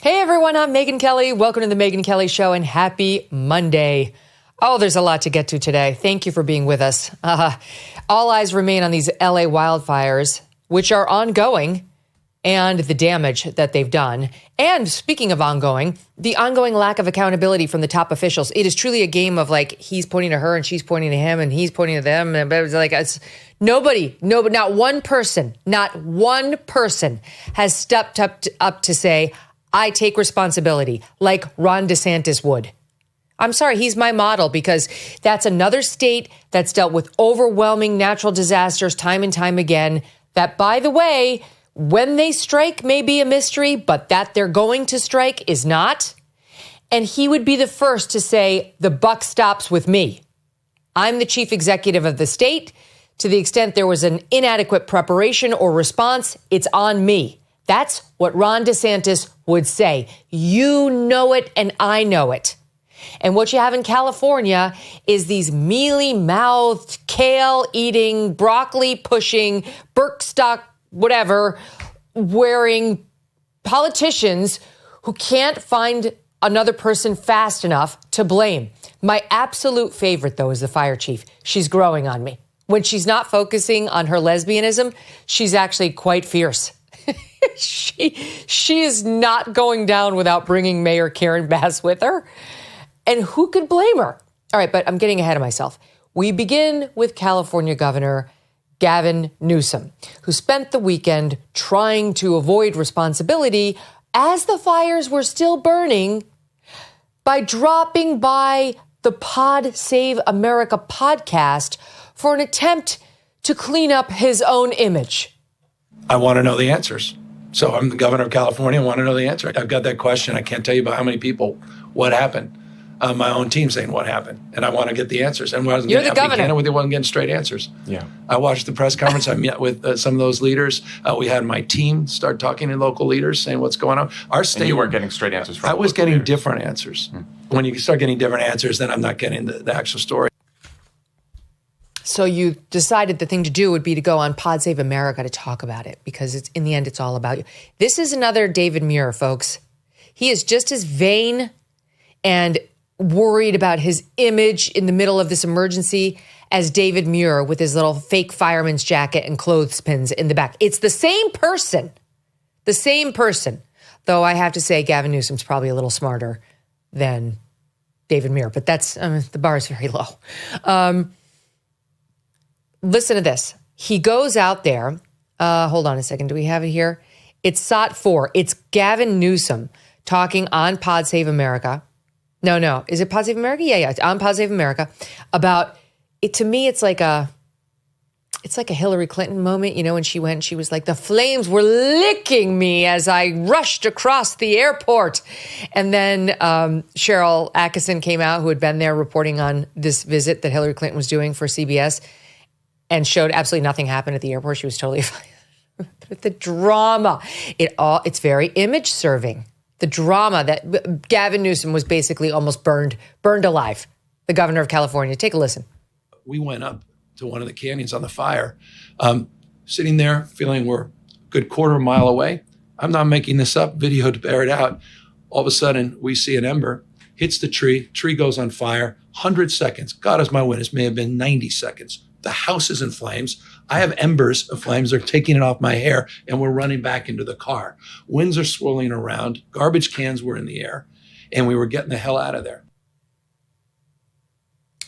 Hey everyone, I'm Megyn Kelly. Welcome to the Megyn Kelly Show and happy Monday. Oh, there's a lot to get to today. Thank you for being with us. All eyes remain on these LA wildfires, which are ongoing, and the damage that they've done. And speaking of ongoing, the ongoing lack of accountability from the top officials. It is truly a game of like, he's pointing to her and she's pointing to him and he's pointing to them. And it's like, nobody, not one person has stepped up to say, I take responsibility like Ron DeSantis would. I'm sorry, he's my model because that's another state that's dealt with overwhelming natural disasters time and time again. That, by the way, when they strike may be a mystery, but that they're going to strike is not. And he would be the first to say, the buck stops with me. I'm the chief executive of the state. To the extent there was an inadequate preparation or response, it's on me. That's what Ron DeSantis would say. You know it and I know it. And what you have in California is these mealy-mouthed, kale-eating, broccoli-pushing, Birkenstock, whatever, wearing politicians who can't find another person fast enough to blame. My absolute favorite, though, is the fire chief. She's growing on me. When she's not focusing on her lesbianism, she's actually quite fierce. She is not going down without bringing Mayor Karen Bass with her. And who could blame her? All right, but I'm getting ahead of myself. We begin with California Governor Gavin Newsom, who spent the weekend trying to avoid responsibility as the fires were still burning by dropping by the Pod Save America podcast for an attempt to clean up his own image. I want to know the answers. So I'm the governor of California. I want to know the answer. I've got that question. I can't tell you about how many people, what happened. My own team saying what happened. And I want to get the answers. And when I was You're the governor. They wasn't getting straight answers. Yeah. I watched the press conference. I met with some of those leaders. We had my team start talking to local leaders saying what's going on. Our state. And you weren't getting straight answers from I was getting leaders. different answers. When you start getting different answers, then I'm not getting the actual story. So you decided the thing to do would be to go on Pod Save America to talk about it because it's in the end, it's all about you. This is another David Muir, folks. He is just as vain and worried about his image in the middle of this emergency as David Muir with his little fake fireman's jacket and clothespins in the back. It's the same person. Though I have to say Gavin Newsom's probably a little smarter than David Muir, but that's, the bar is very low. Listen to this. He goes out there. Hold on a second. Do we have it here? It's SOT 4. It's Gavin Newsom talking on Pod Save America. No. Is it Pod Save America? Yeah. On Pod Save America about it. To me, it's like a Hillary Clinton moment. You know, when she went, she was like, the flames were licking me as I rushed across the airport. And then Cheryl Atkinson came out, who had been there reporting on this visit that Hillary Clinton was doing for CBS, and showed absolutely nothing happened at the airport. She was totally fine. But the drama, it's very image serving. The drama that Gavin Newsom was basically almost burned alive, the governor of California. Take a listen. We went up to one of the canyons on the fire, sitting there feeling we're a good quarter mile away. I'm not making this up, video to bear it out. All of a sudden, we see an ember, hits the tree goes on fire, 100 seconds. God is my witness, may have been 90 seconds. The house is in flames. I have embers of flames. They're taking it off my hair, and we're running back into the car. Winds are swirling around. Garbage cans were in the air, and we were getting the hell out of there.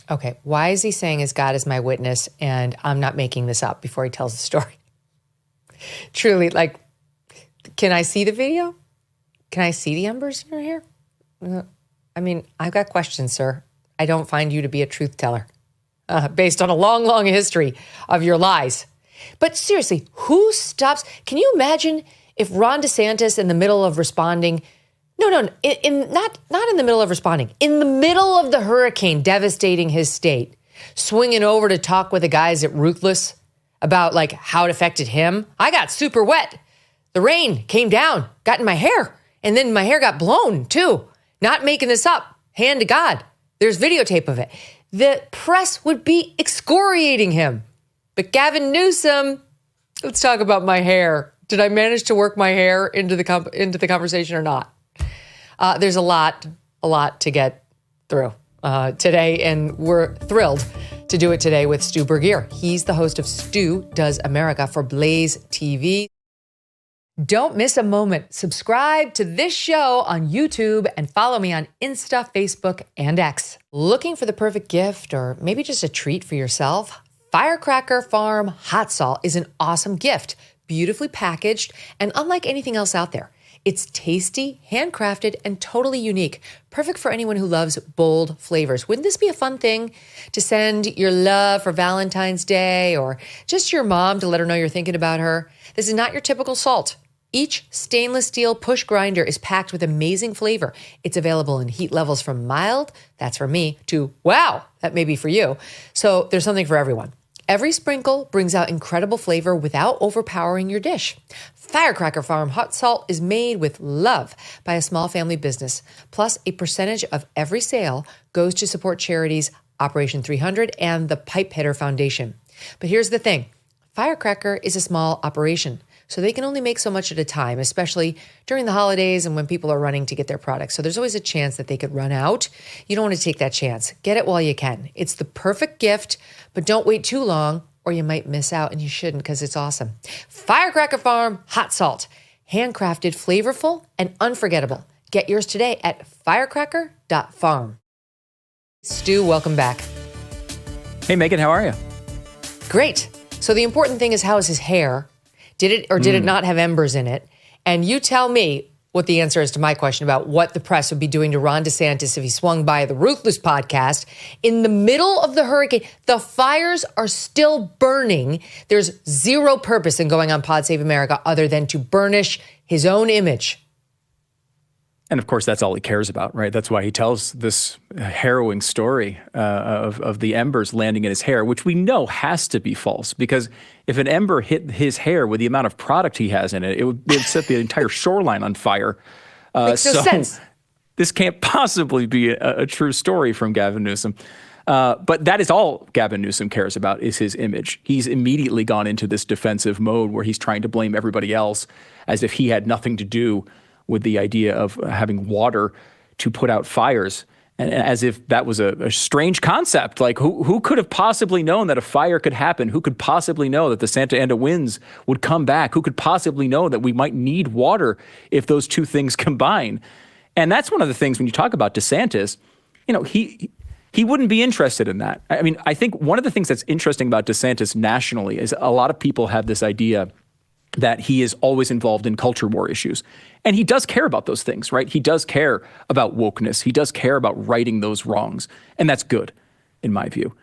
Okay, why is he saying as God is my witness and I'm not making this up before he tells the story? Truly, like, can I see the video? Can I see the embers in your hair? I mean, I've got questions, sir. I don't find you to be a truth teller. Based on a long, long history of your lies. But seriously, who stops? Can you imagine if Ron DeSantis in the middle of responding, not in the middle of responding, in the middle of the hurricane devastating his state, swinging over to talk with the guys at Ruthless about like how it affected him? I got super wet. The rain came down, got in my hair, and then my hair got blown too. Not making this up. Hand to God. There's videotape of it. The press would be excoriating him. But Gavin Newsom, let's talk about my hair. Did I manage to work my hair into the conversation or not? There's a lot to get through today, and we're thrilled to do it today with Stu Burguiere. He's the host of Stu Does America for BlazeTV. Don't miss a moment. Subscribe to this show on YouTube and follow me on Insta, Facebook, and X. Looking for the perfect gift or maybe just a treat for yourself? Firecracker Farm Hot Salt is an awesome gift, beautifully packaged, and unlike anything else out there. It's tasty, handcrafted, and totally unique. Perfect for anyone who loves bold flavors. Wouldn't this be a fun thing to send your love for Valentine's Day or just your mom to let her know you're thinking about her? This is not your typical salt. Each stainless steel push grinder is packed with amazing flavor. It's available in heat levels from mild, that's for me, to wow, that may be for you. So there's something for everyone. Every sprinkle brings out incredible flavor without overpowering your dish. Firecracker Farm Hot Salt is made with love by a small family business. Plus, a percentage of every sale goes to support charities Operation 300 and the Pipe Hitter Foundation. But here's the thing. Firecracker is a small operation, so they can only make so much at a time, especially during the holidays and when people are running to get their products. So there's always a chance that they could run out. You don't want to take that chance. Get it while you can. It's the perfect gift, but don't wait too long or you might miss out, and you shouldn't because it's awesome. Firecracker Farm Hot Salt. Handcrafted, flavorful, and unforgettable. Get yours today at firecracker.farm. Stu, welcome back. Hey, Megyn, how are you? Great. So the important thing is, how is his hair? Did it or did it not have embers in it? And you tell me what the answer is to my question about what the press would be doing to Ron DeSantis if he swung by the Ruthless podcast in the middle of the hurricane. The fires are still burning. There's zero purpose in going on Pod Save America other than to burnish his own image. And of course, that's all he cares about, right? That's why he tells this harrowing story of the embers landing in his hair, which we know has to be false, because if an ember hit his hair with the amount of product he has in it, it would set the entire shoreline on fire. Makes no sense. This can't possibly be a true story from Gavin Newsom. But that is all Gavin Newsom cares about, is his image. He's immediately gone into this defensive mode where he's trying to blame everybody else as if he had nothing to do with the idea of having water to put out fires, and as if that was a strange concept. Like, who could have possibly known that a fire could happen? Who could possibly know that the Santa Ana winds would come back? Who could possibly know that we might need water if those two things combine? And that's one of the things when you talk about DeSantis, you know, he wouldn't be interested in that. I mean, I think one of the things that's interesting about DeSantis nationally is a lot of people have this idea that he is always involved in culture war issues. And he does care about those things, right? He does care about wokeness. He does care about righting those wrongs. And that's good, in my view.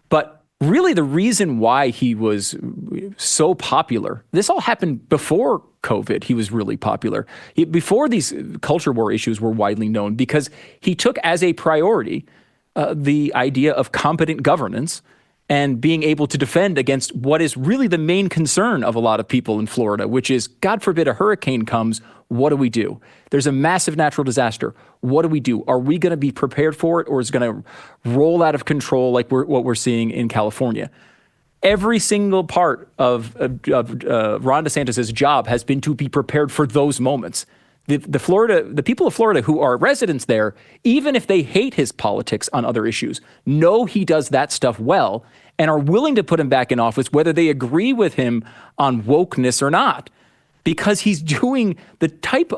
But really the reason why he was so popular, this all happened before COVID. He was really popular. Before these culture war issues were widely known, because he took as a priority the idea of competent governance and being able to defend against what is really the main concern of a lot of people in Florida, which is, God forbid, a hurricane comes, what do we do? There's a massive natural disaster. What do we do? Are we going to be prepared for it, or is it going to roll out of control like what we're seeing in California? Every single part of Ron DeSantis' job has been to be prepared for those moments. The people of Florida who are residents there, even if they hate his politics on other issues, know he does that stuff well and are willing to put him back in office, whether they agree with him on wokeness or not, because he's doing the types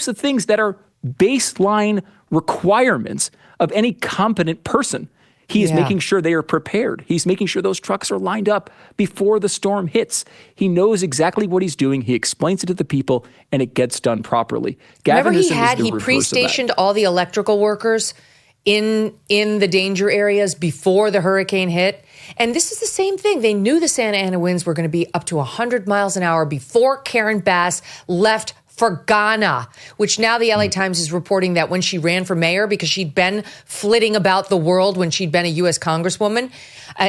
of things that are baseline requirements of any competent person. He is making sure they are prepared. He's making sure those trucks are lined up before the storm hits. He knows exactly what he's doing. He explains it to the people, and it gets done properly. Remember, he pre-stationed all the electrical workers in the danger areas before the hurricane hit. And this is the same thing. They knew the Santa Ana winds were going to be up to 100 miles an hour before Karen Bass left for Ghana, which now the LA Times is reporting that when she ran for mayor, because she'd been flitting about the world when she'd been a U.S. Congresswoman,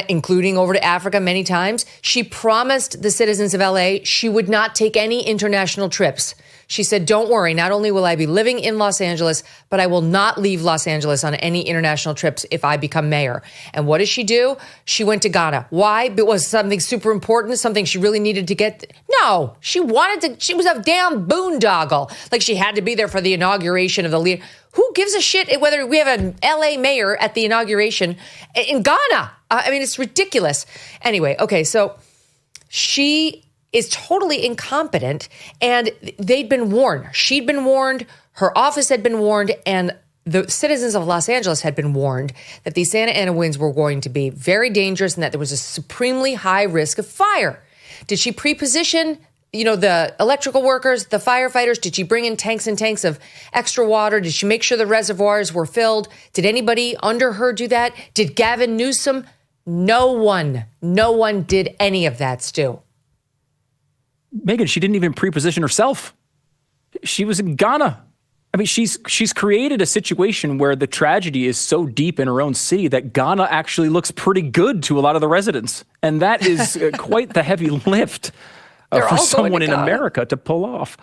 including over to Africa many times, she promised the citizens of LA she would not take any international trips. She said, don't worry, not only will I be living in Los Angeles, but I will not leave Los Angeles on any international trips if I become mayor. And what does she do? She went to Ghana. Why? It was something super important, something she really needed to get. No, she was a damn boondoggle. Like she had to be there for the inauguration of the leader. Who gives a shit whether we have an LA mayor at the inauguration in Ghana? I mean, it's ridiculous. Anyway, okay, so she is totally incompetent, and they'd been warned. She'd been warned, her office had been warned, and the citizens of Los Angeles had been warned that these Santa Ana winds were going to be very dangerous and that there was a supremely high risk of fire. Did she pre-position, the electrical workers, the firefighters? Did she bring in tanks and tanks of extra water? Did she make sure the reservoirs were filled? Did anybody under her do that? Did Gavin Newsom? No one did any of that, Stu. Megyn, she didn't even pre-position herself. She was in Ghana. I mean, she's created a situation where the tragedy is so deep in her own city that Ghana actually looks pretty good to a lot of the residents. And that is quite the heavy lift for someone in America to pull off.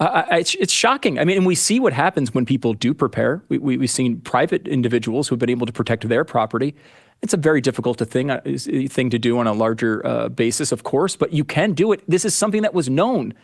It's shocking. I mean, and we see what happens when people do prepare. We've seen private individuals who have been able to protect their property. It's a very difficult thing to do on a larger basis, of course, but you can do it. This is something that was known.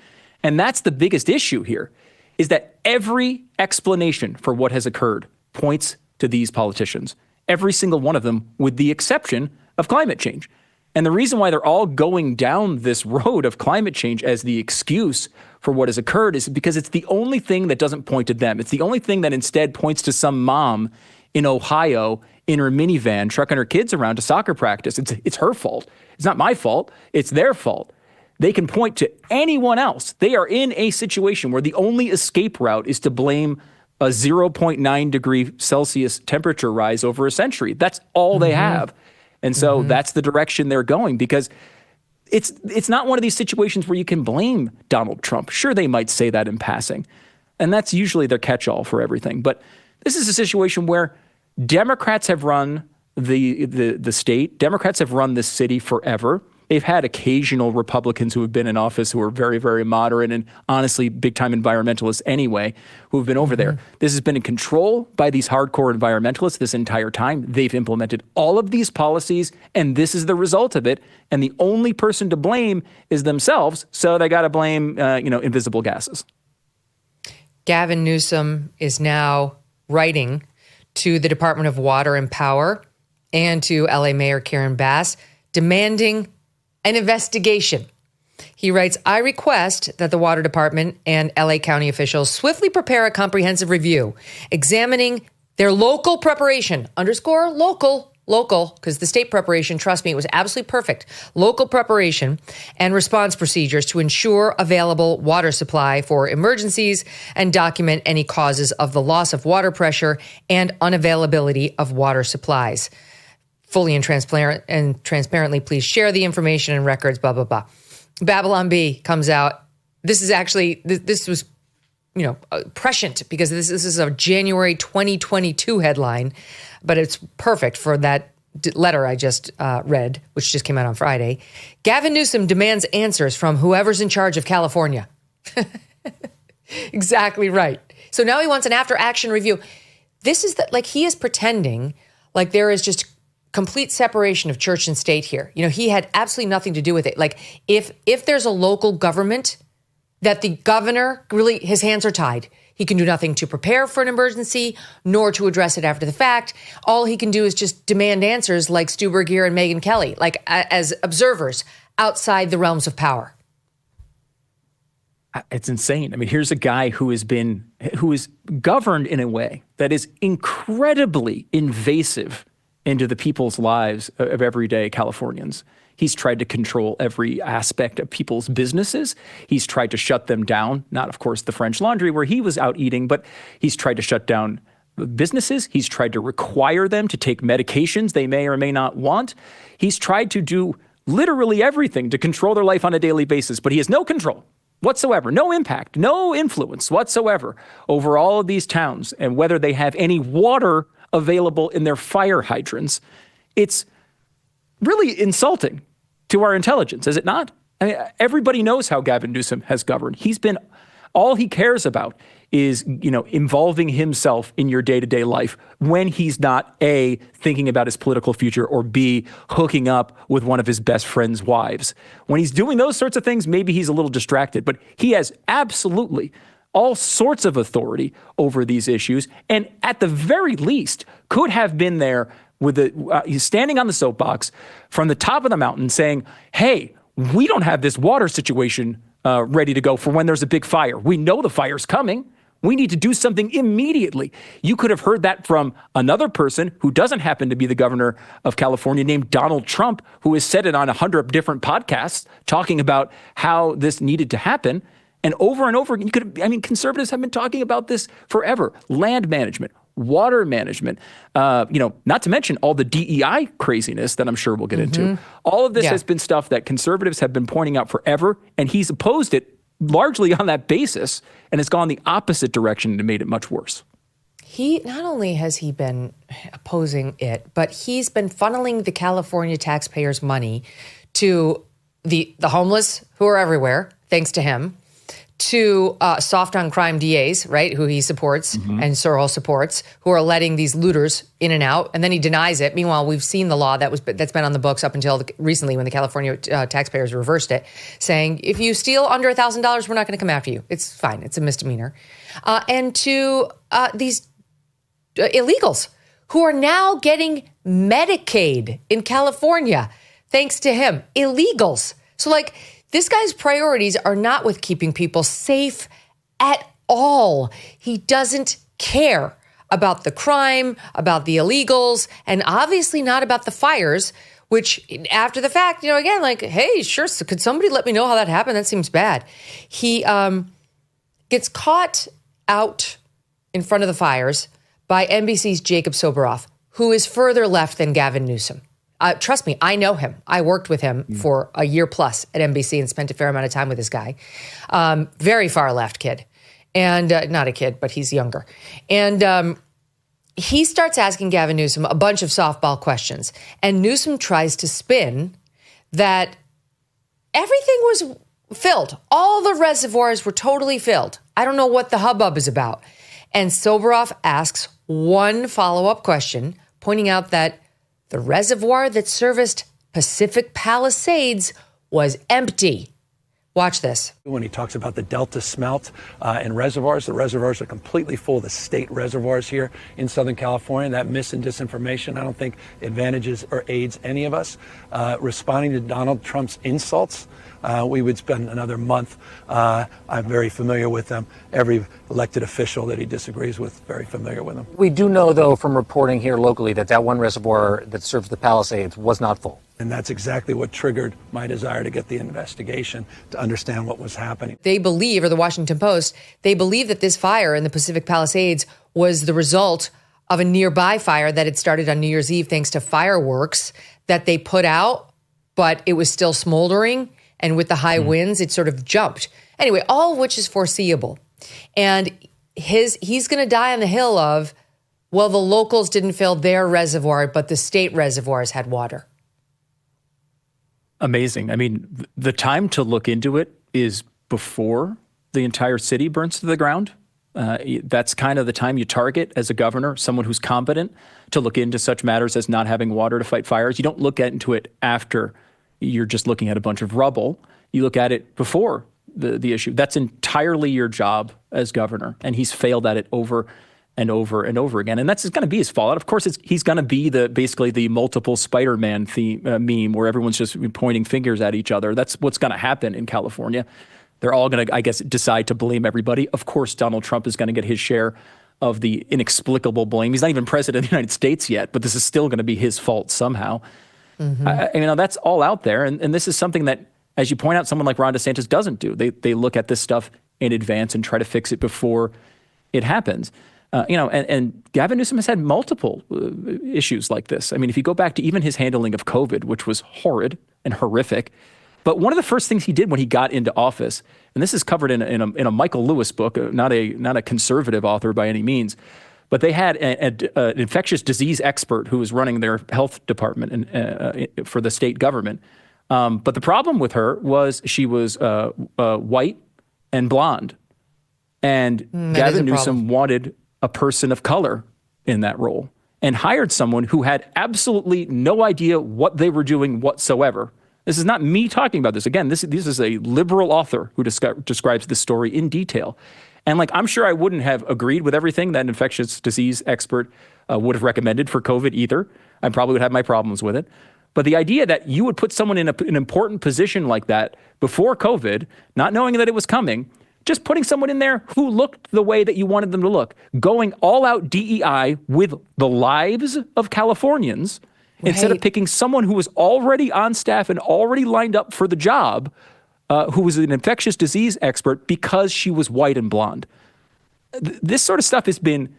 And that's the biggest issue here, is that every explanation for what has occurred points to these politicians, every single one of them, with the exception of climate change. And the reason why they're all going down this road of climate change as the excuse for what has occurred is because it's the only thing that doesn't point to them. It's the only thing that instead points to some mom in Ohio in her minivan trucking her kids around to soccer practice. It's her fault. It's not my fault. It's their fault. They can point to anyone else. They are in a situation where the only escape route is to blame a 0.9 degree Celsius temperature rise over a century. That's all they have. And so that's the direction they're going, because it's not one of these situations where you can blame Donald Trump. Sure, they might say that in passing, and that's usually their catch-all for everything. But this is a situation where Democrats have run the state. Democrats have run this city forever. They've had occasional Republicans who have been in office who are very, very moderate and honestly big-time environmentalists anyway, who have been over there. This has been in control by these hardcore environmentalists this entire time. They've implemented all of these policies, and this is the result of it. And the only person to blame is themselves, so they got to blame, invisible gases. Gavin Newsom is now writing to the Department of Water and Power and to LA Mayor Karen Bass, demanding an investigation. He writes, I request that the Water Department and LA County officials swiftly prepare a comprehensive review examining their local preparation, underscore local, because the state preparation, trust me, it was absolutely perfect, local preparation and response procedures to ensure available water supply for emergencies and document any causes of the loss of water pressure and unavailability of water supplies. Fully and transparently, please share the information and records, blah, blah, blah. Babylon Bee comes out. This is actually, this was, prescient, because this is a January 2022 headline, but it's perfect for that letter I just read, which just came out on Friday. Gavin Newsom demands answers from whoever's in charge of California. Exactly right. So now he wants an after-action review. This is he is pretending like there is just complete separation of church and state here. He had absolutely nothing to do with it. Like if there's a local government that the governor really, his hands are tied. He can do nothing to prepare for an emergency, nor to address it after the fact. All he can do is just demand answers like Stu Burguiere and Megyn Kelly, like as observers outside the realms of power. It's insane. I mean, here's a guy who is governed in a way that is incredibly invasive into the people's lives of everyday Californians. He's tried to control every aspect of people's businesses. He's tried to shut them down. Not, of course, the French Laundry where he was out eating, but he's tried to shut down businesses. He's tried to require them to take medications they may or may not want. He's tried to do literally everything to control their life on a daily basis, but he has no control whatsoever, no impact, no influence whatsoever over all of these towns and whether they have any water available in their fire hydrants. It's really insulting to our intelligence, is it not? I mean, everybody knows how Gavin Newsom has governed. He's been All he cares about is, involving himself in your day-to-day life when he's not A, thinking about his political future, or B, hooking up with one of his best friend's wives. When he's doing those sorts of things, maybe he's a little distracted, but he has absolutely all sorts of authority over these issues, and at the very least could have been there with he's standing on the soapbox from the top of the mountain saying, hey, we don't have this water situation ready to go for when there's a big fire. We know the fire's coming. We need to do something immediately. You could have heard that from another person who doesn't happen to be the governor of California, named Donald Trump, who has said it on 100 different podcasts talking about how this needed to happen. And over again, conservatives have been talking about this forever. Land management, water management, not to mention all the DEI craziness that I'm sure we'll get into. All of this has been stuff that conservatives have been pointing out forever, and he's opposed it largely on that basis, and it's gone the opposite direction and made it much worse. He not only has he been opposing it, but he's been funneling the California taxpayers' money to the homeless who are everywhere, thanks to him, to soft on crime DAs, right, who he supports and Sorrell supports, who are letting these looters in and out, and then he denies it. Meanwhile, we've seen the law that's been on the books up until recently when the California taxpayers reversed it, saying if you steal under $1,000, we're not going to come after you. It's fine. It's a misdemeanor. And to these illegals who are now getting Medicaid in California, thanks to him. Illegals. So this guy's priorities are not with keeping people safe at all. He doesn't care about the crime, about the illegals, and obviously not about the fires, which after the fact, again, hey, sure, so could somebody let me know how that happened? That seems bad. He gets caught out in front of the fires by NBC's Jacob Soboroff, who is further left than Gavin Newsom. Trust me, I know him. I worked with him for a year plus at NBC and spent a fair amount of time with this guy. Very far left kid. And not a kid, but he's younger. And he starts asking Gavin Newsom a bunch of softball questions. And Newsom tries to spin that everything was filled. All the reservoirs were totally filled. I don't know what the hubbub is about. And Soboroff asks one follow-up question, pointing out that the reservoir that serviced Pacific Palisades was empty. Watch this. When he talks about the Delta smelt and reservoirs, the reservoirs are completely full. The state reservoirs here in Southern California, that mis and disinformation, I don't think advantages or aids any of us. Responding to Donald Trump's insults, we would spend another month. I'm very familiar with them. Every elected official that he disagrees with, very familiar with them. We do know, though, from reporting here locally that one reservoir that serves the Palisades was not full. And that's exactly what triggered my desire to get the investigation to understand what was happening. They believe, or the Washington Post, they believe that this fire in the Pacific Palisades was the result of a nearby fire that had started on New Year's Eve thanks to fireworks that they put out, but it was still smoldering. And with the high winds, it sort of jumped. Anyway, all of which is foreseeable. And he's going to die on the hill of, well, the locals didn't fill their reservoir, but the state reservoirs had water. Amazing. I mean, the time to look into it is before the entire city burns to the ground. That's kind of the time you target as a governor, someone who's competent to look into such matters as not having water to fight fires. You don't look into it after you're just looking at a bunch of rubble. You look at it before the issue. That's entirely your job as governor, and he's failed at it over and over and over again. And that's going to be his fallout. Of course, he's going to be basically the multiple Spider-Man meme where everyone's just pointing fingers at each other. That's what's going to happen in California. They're all going to, I guess, decide to blame everybody. Of course, Donald Trump is going to get his share of the inexplicable blame. He's not even president of the United States yet, but this is still going to be his fault somehow. That's all out there. And this is something that, as you point out, someone like Ron DeSantis doesn't do. They look at this stuff in advance and try to fix it before it happens. And Gavin Newsom has had multiple issues like this. I mean, if you go back to even his handling of COVID, which was horrid and horrific, but one of the first things he did when he got into office, and this is covered in a Michael Lewis book, not a conservative author by any means, but they had an infectious disease expert who was running their health department for the state government. But the problem with her was she was white and blonde. And Gavin Newsom wanted a person of color in that role and hired someone who had absolutely no idea what they were doing whatsoever. This is not me talking about this. Again, this is a liberal author who describes this story in detail. And like, I'm sure I wouldn't have agreed with everything that an infectious disease expert would have recommended for COVID either. I probably would have my problems with it. But the idea that you would put someone in an important position like that before COVID, not knowing that it was coming, just putting someone in there who looked the way that you wanted them to look, going all out DEI with the lives of Californians, instead of picking someone who was already on staff and already lined up for the job, who was an infectious disease expert because she was white and blonde. This sort of stuff has been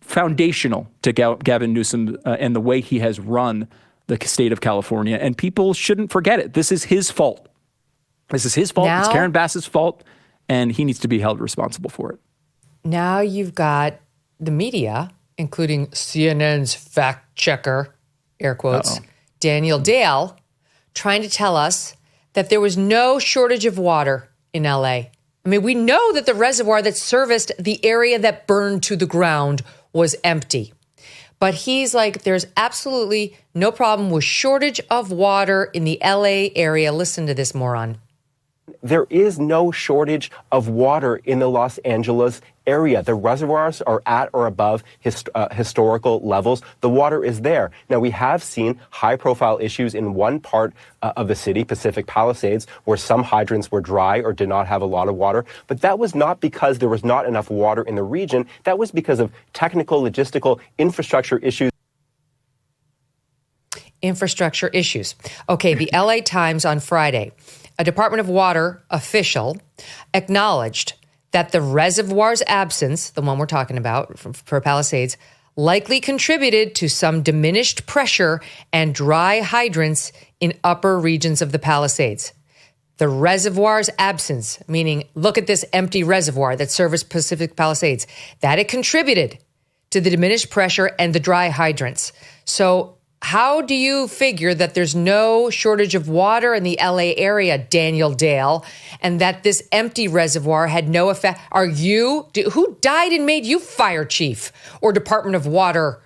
foundational to Gavin Newsom and the way he has run the state of California, and people shouldn't forget it. This is his fault. This is his fault. It's Karen Bass's fault, and he needs to be held responsible for it. Now you've got the media, including CNN's fact checker, air quotes, Daniel Dale, trying to tell us that there was no shortage of water in LA. I mean, we know that the reservoir that serviced the area that burned to the ground was empty. But he's like, there's absolutely no problem with shortage of water in the LA area. Listen to this moron. There is no shortage of water in the Los Angeles area. The reservoirs are at or above historical levels. The water is there. Now, we have seen high-profile issues in one part of the city, Pacific Palisades, where some hydrants were dry or did not have a lot of water. But that was not because there was not enough water in the region. That was because of technical, logistical, infrastructure issues. Infrastructure issues. Okay, the LA Times on Friday, a Department of Water official acknowledged that the reservoir's absence, the one we're talking about for Palisades, likely contributed to some diminished pressure and dry hydrants in upper regions of the Palisades. The reservoir's absence, meaning look at this empty reservoir that serviced Pacific Palisades, that it contributed to the diminished pressure and the dry hydrants. So how do you figure that there's no shortage of water in the LA area, Daniel Dale, and that this empty reservoir had no effect? Who died and made you fire chief or Department of Water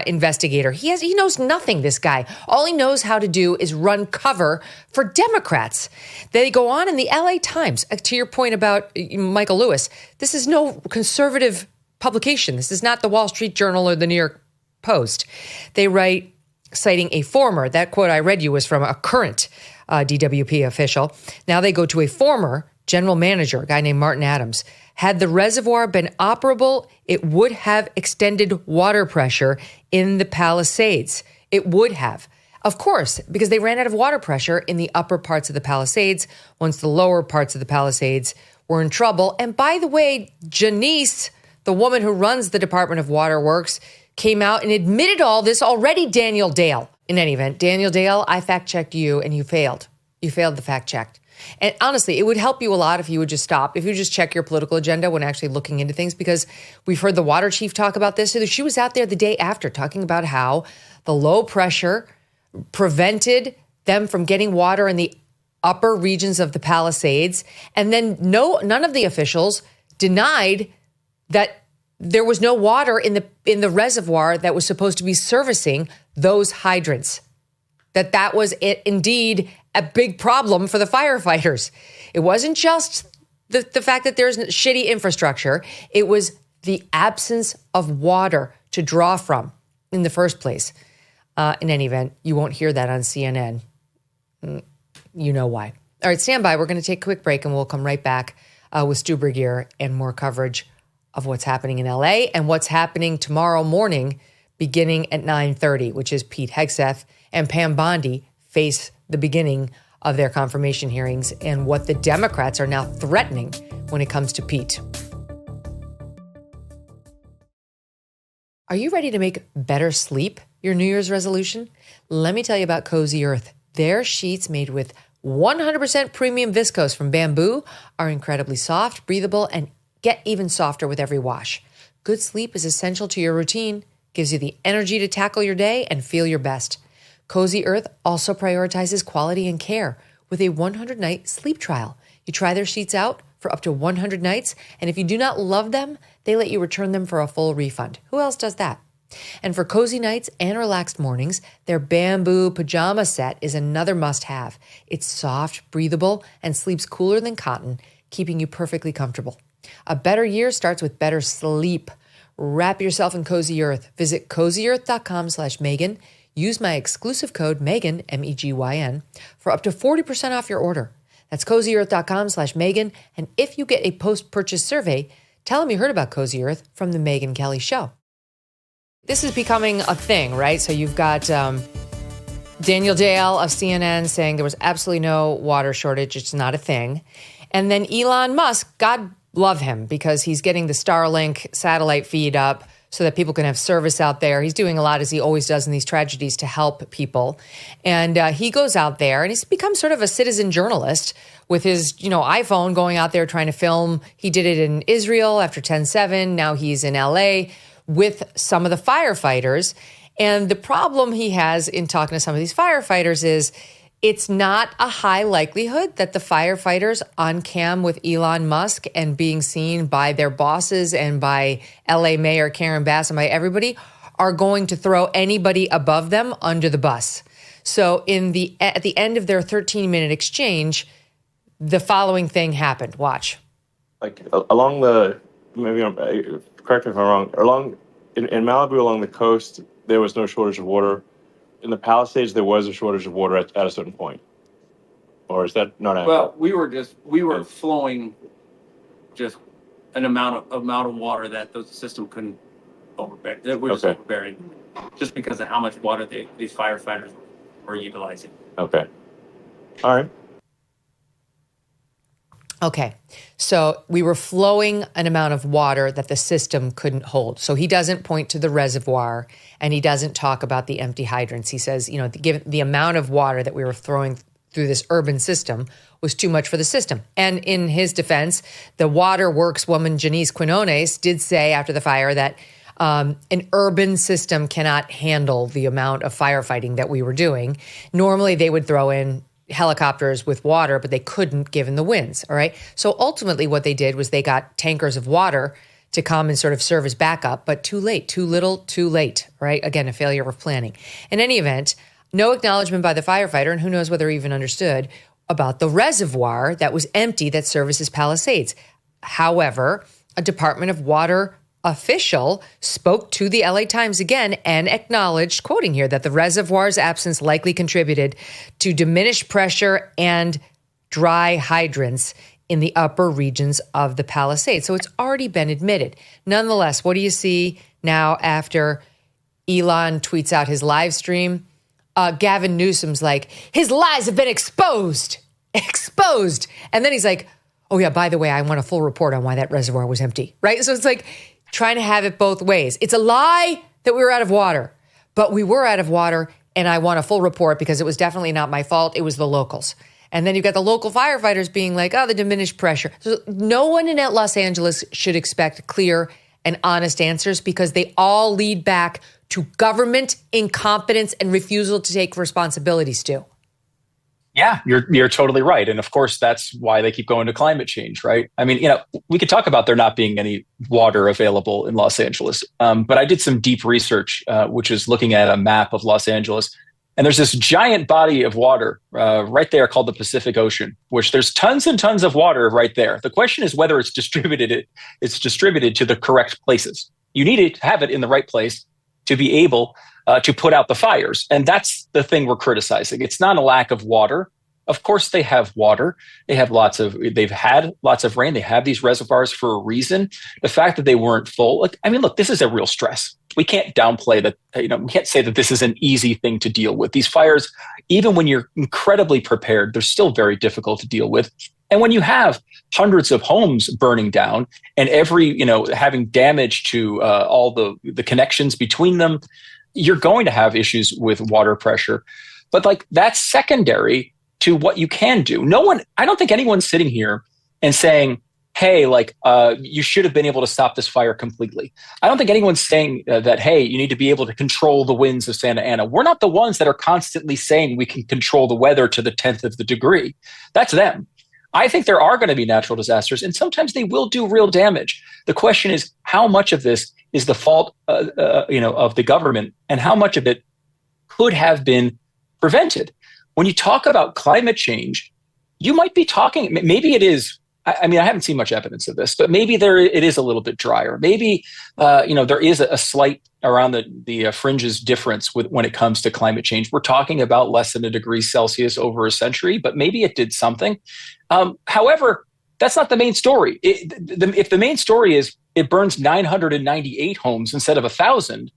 investigator? He knows nothing, this guy. All he knows how to do is run cover for Democrats. They go on in the LA Times, to your point about Michael Lewis, this is no conservative publication. This is not the Wall Street Journal or the New York Post. They write, citing a former, that quote I read you was from a current DWP official. Now they go to a former general manager, a guy named Martin Adams. Had the reservoir been operable, it would have extended water pressure in the Palisades. It would have. Of course, because they ran out of water pressure in the upper parts of the Palisades once the lower parts of the Palisades were in trouble. And by the way, Janice, the woman who runs the Department of Waterworks, came out and admitted all this already, Daniel Dale. In any event, Daniel Dale, I fact-checked you and you failed. You failed the fact-check. And honestly, it would help you a lot if you would just stop, if you just check your political agenda when actually looking into things, because we've heard the water chief talk about this. She was out there the day after talking about how the low pressure prevented them from getting water in the upper regions of the Palisades. And then none of the officials denied that there was no water in the reservoir that was supposed to be servicing those hydrants. That was indeed a big problem for the firefighters. It wasn't just the fact that there's shitty infrastructure. It was the absence of water to draw from in the first place. In any event, you won't hear that on CNN. You know why. All right, stand by. We're going to take a quick break and we'll come right back with Stu Burguiere and more coverage of what's happening in LA and what's happening tomorrow morning beginning at 9:30, which is Pete Hegseth and Pam Bondi face the beginning of their confirmation hearings and what the Democrats are now threatening when it comes to Pete. Are you ready to make better sleep your New Year's resolution? Let me tell you about Cozy Earth. Their sheets made with 100% premium viscose from bamboo are incredibly soft, breathable, and get even softer with every wash. Good sleep is essential to your routine, gives you the energy to tackle your day and feel your best. Cozy Earth also prioritizes quality and care with a 100-night sleep trial. You try their sheets out, for up to 100 nights. And if you do not love them, they let you return them for a full refund. Who else does that? And for cozy nights and relaxed mornings, their bamboo pajama set is another must-have. It's soft, breathable, and sleeps cooler than cotton, keeping you perfectly comfortable. A better year starts with better sleep. Wrap yourself in Cozy Earth. Visit cozyearth.com/Megyn. Use my exclusive code Megyn, MEGYN, for up to 40% off your order. That's cozyearth.com/Megyn. And if you get a post-purchase survey, tell them you heard about Cozy Earth from the Megyn Kelly Show. This is becoming a thing, right? So you've got Daniel Dale of CNN saying there was absolutely no water shortage. It's not a thing. And then Elon Musk, God love him, because he's getting the Starlink satellite feed up so that people can have service out there. He's doing a lot, as he always does in these tragedies, to help people. And he goes out there and he's become sort of a citizen journalist with his, iPhone, going out there trying to film. He did it in Israel after 10/7. Now he's in LA with some of the firefighters. And the problem he has in talking to some of these firefighters is it's not a high likelihood that the firefighters on cam with Elon Musk and being seen by their bosses and by LA Mayor Karen Bass and by everybody are going to throw anybody above them under the bus. So at the end of their 13-minute exchange, the following thing happened. Watch. Like along the, correct me if I'm wrong, in Malibu along the coast, there was no shortage of water. In the Palisades, there was a shortage of water at a certain point. Or is that not accurate? Well, we were flowing just an amount of water that the system couldn't overbear. That we're just overbearing, just because of how much water these firefighters were utilizing. Okay. All right. Okay, so we were flowing an amount of water that the system couldn't hold. So he doesn't point to the reservoir and he doesn't talk about the empty hydrants. He says, given the amount of water that we were throwing through this urban system was too much for the system. And in his defense, the waterworks woman, Janice Quinones, did say after the fire that an urban system cannot handle the amount of firefighting that we were doing. Normally, they would throw in helicopters with water, but they couldn't given the winds, all right? So ultimately what they did was they got tankers of water to come and sort of serve as backup, but too late, too little, too late, right? Again, a failure of planning. In any event, no acknowledgement by the firefighter, and who knows whether he even understood about the reservoir that was empty that services Palisades. However, a Department of Water official spoke to the LA Times again and acknowledged, quoting here, that the reservoir's absence likely contributed to diminished pressure and dry hydrants in the upper regions of the Palisades. So it's already been admitted. Nonetheless, what do you see now after Elon tweets out his live stream? Gavin Newsom's like, his lies have been exposed. Exposed. And then he's like, oh yeah, by the way, I want a full report on why that reservoir was empty, right? So it's like trying to have it both ways. It's a lie that we were out of water, but we were out of water and I want a full report because it was definitely not my fault. It was the locals. And then you've got the local firefighters being like, oh, the diminished pressure. So no one in Los Angeles should expect clear and honest answers because they all lead back to government incompetence and refusal to take responsibility, Stu. Yeah, you're totally right. And of course, that's why they keep going to climate change, right? I mean, we could talk about there not being any water available in Los Angeles. But I did some deep research, which is looking at a map of Los Angeles. And there's this giant body of water right there called the Pacific Ocean, which there's tons and tons of water right there. The question is whether it's distributed to the correct places. You need to have it in the right place to be able to put out the fires. And that's the thing we're criticizing. It's not a lack of water. Of course, they have water. They've had lots of rain. They have these reservoirs for a reason. The fact that they weren't full, look, this is a real stress. We can't downplay that. We can't say that this is an easy thing to deal with. These fires, even when you're incredibly prepared, they're still very difficult to deal with. And when you have hundreds of homes burning down and having damage to all the connections between them, you're going to have issues with water pressure. But that's secondary to what you can do. I don't think anyone's sitting here and saying, hey, you should have been able to stop this fire completely. I don't think anyone's saying that, hey, you need to be able to control the winds of Santa Ana. We're not the ones that are constantly saying we can control the weather to the 10th of the degree. That's them. I think there are going to be natural disasters, and sometimes they will do real damage. The question is, how much of this is the fault, of the government, and how much of it could have been prevented? When you talk about climate change, you might be talking. Maybe it is. I mean, I haven't seen much evidence of this, but maybe it is a little bit drier. Maybe there is a slight around the fringes difference when it comes to climate change. We're talking about less than 1 degree Celsius over a century, but maybe it did something. However, that's not the main story. If the main story is it burns 998 homes instead of 1,000,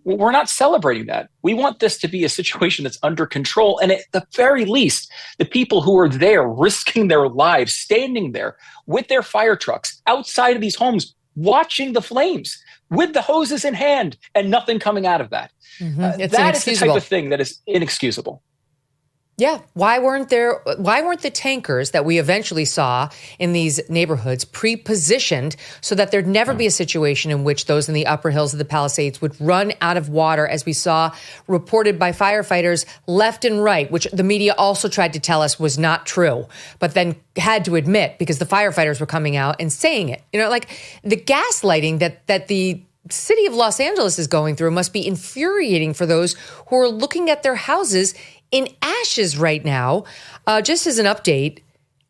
we're not celebrating that. We want this to be a situation that's under control. And at the very least, the people who are there risking their lives, standing there with their fire trucks outside of these homes, watching the flames with the hoses in hand and nothing coming out of that. That is the type of thing that is inexcusable. Yeah. Why weren't the tankers that we eventually saw in these neighborhoods pre-positioned so that there'd never be a situation in which those in the upper hills of the Palisades would run out of water, as we saw reported by firefighters left and right, which the media also tried to tell us was not true, but then had to admit because the firefighters were coming out and saying it. Like the gaslighting that the city of Los Angeles is going through must be infuriating for those who are looking at their houses in ashes right now. Just as an update,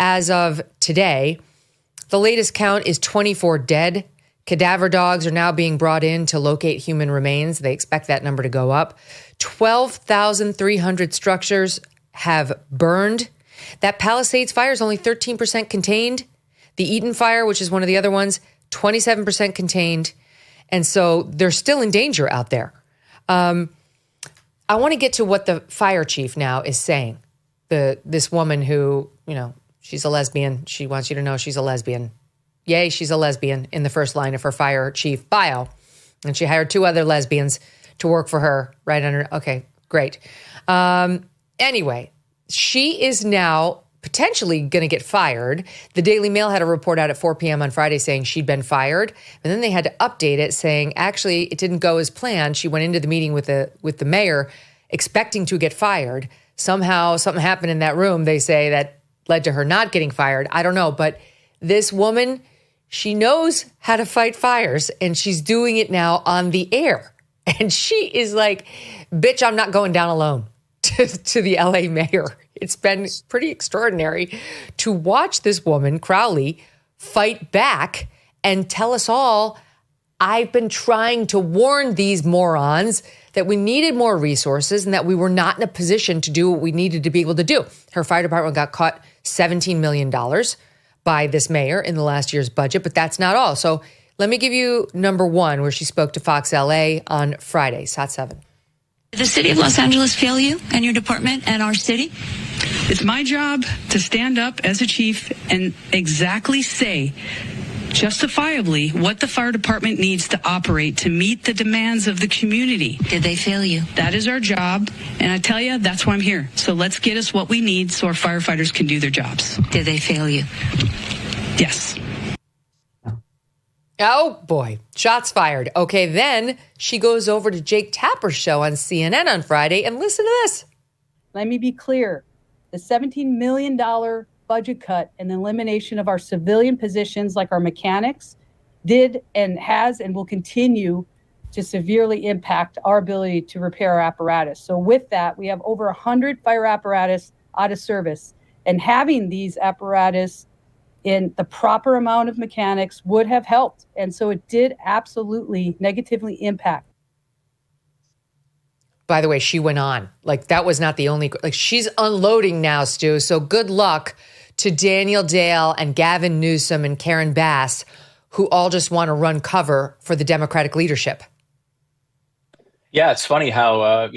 as of today, the latest count is 24 dead. Cadaver dogs are now being brought in to locate human remains. They expect that number to go up. 12,300 structures have burned. That Palisades fire is only 13% contained. The Eaton fire, which is one of the other ones, 27% contained. And so they're still in danger out there. I want to get to what the fire chief now is saying. This woman who, she's a lesbian. She wants you to know she's a lesbian. Yay, she's a lesbian in the first line of her fire chief bio. And she hired 2 other lesbians to work for her right under. Okay, great. Anyway, she is now potentially going to get fired. The Daily Mail had a report out at 4 p.m. on Friday saying she'd been fired. And then they had to update it saying, actually, it didn't go as planned. She went into the meeting with the mayor expecting to get fired. Somehow something happened in that room, they say, that led to her not getting fired. I don't know. But this woman, she knows how to fight fires, and she's doing it now on the air. And she is like, bitch, I'm not going down alone to the LA mayor. It's been pretty extraordinary to watch this woman, Crowley, fight back and tell us all, I've been trying to warn these morons that we needed more resources and that we were not in a position to do what we needed to be able to do. Her fire department got caught $17 million by this mayor in the last year's budget, but that's not all. So let me give you number 1, where she spoke to Fox LA on Friday, Hot 7. Did the city of Los Angeles fail you and your department and our city? It's my job to stand up as a chief and exactly say, justifiably, what the fire department needs to operate to meet the demands of the community. Did they fail you? That is our job, and I tell you, that's why I'm here. So let's get us what we need so our firefighters can do their jobs. Did they fail you? Yes. Oh, boy. Shots fired. Okay, then she goes over to Jake Tapper's show on CNN on Friday, and listen to this. Let me be clear. The $17 million budget cut and the elimination of our civilian positions like our mechanics did and has and will continue to severely impact our ability to repair our apparatus. So with that, we have over 100 fire apparatus out of service. And having these apparatus in the proper amount of mechanics would have helped. And so it did absolutely negatively impact. By the way, she went on. Like, that was not the only, like, she's unloading now, Stu. So good luck to Daniel Dale and Gavin Newsom and Karen Bass, who all just want to run cover for the Democratic leadership. Yeah, it's funny how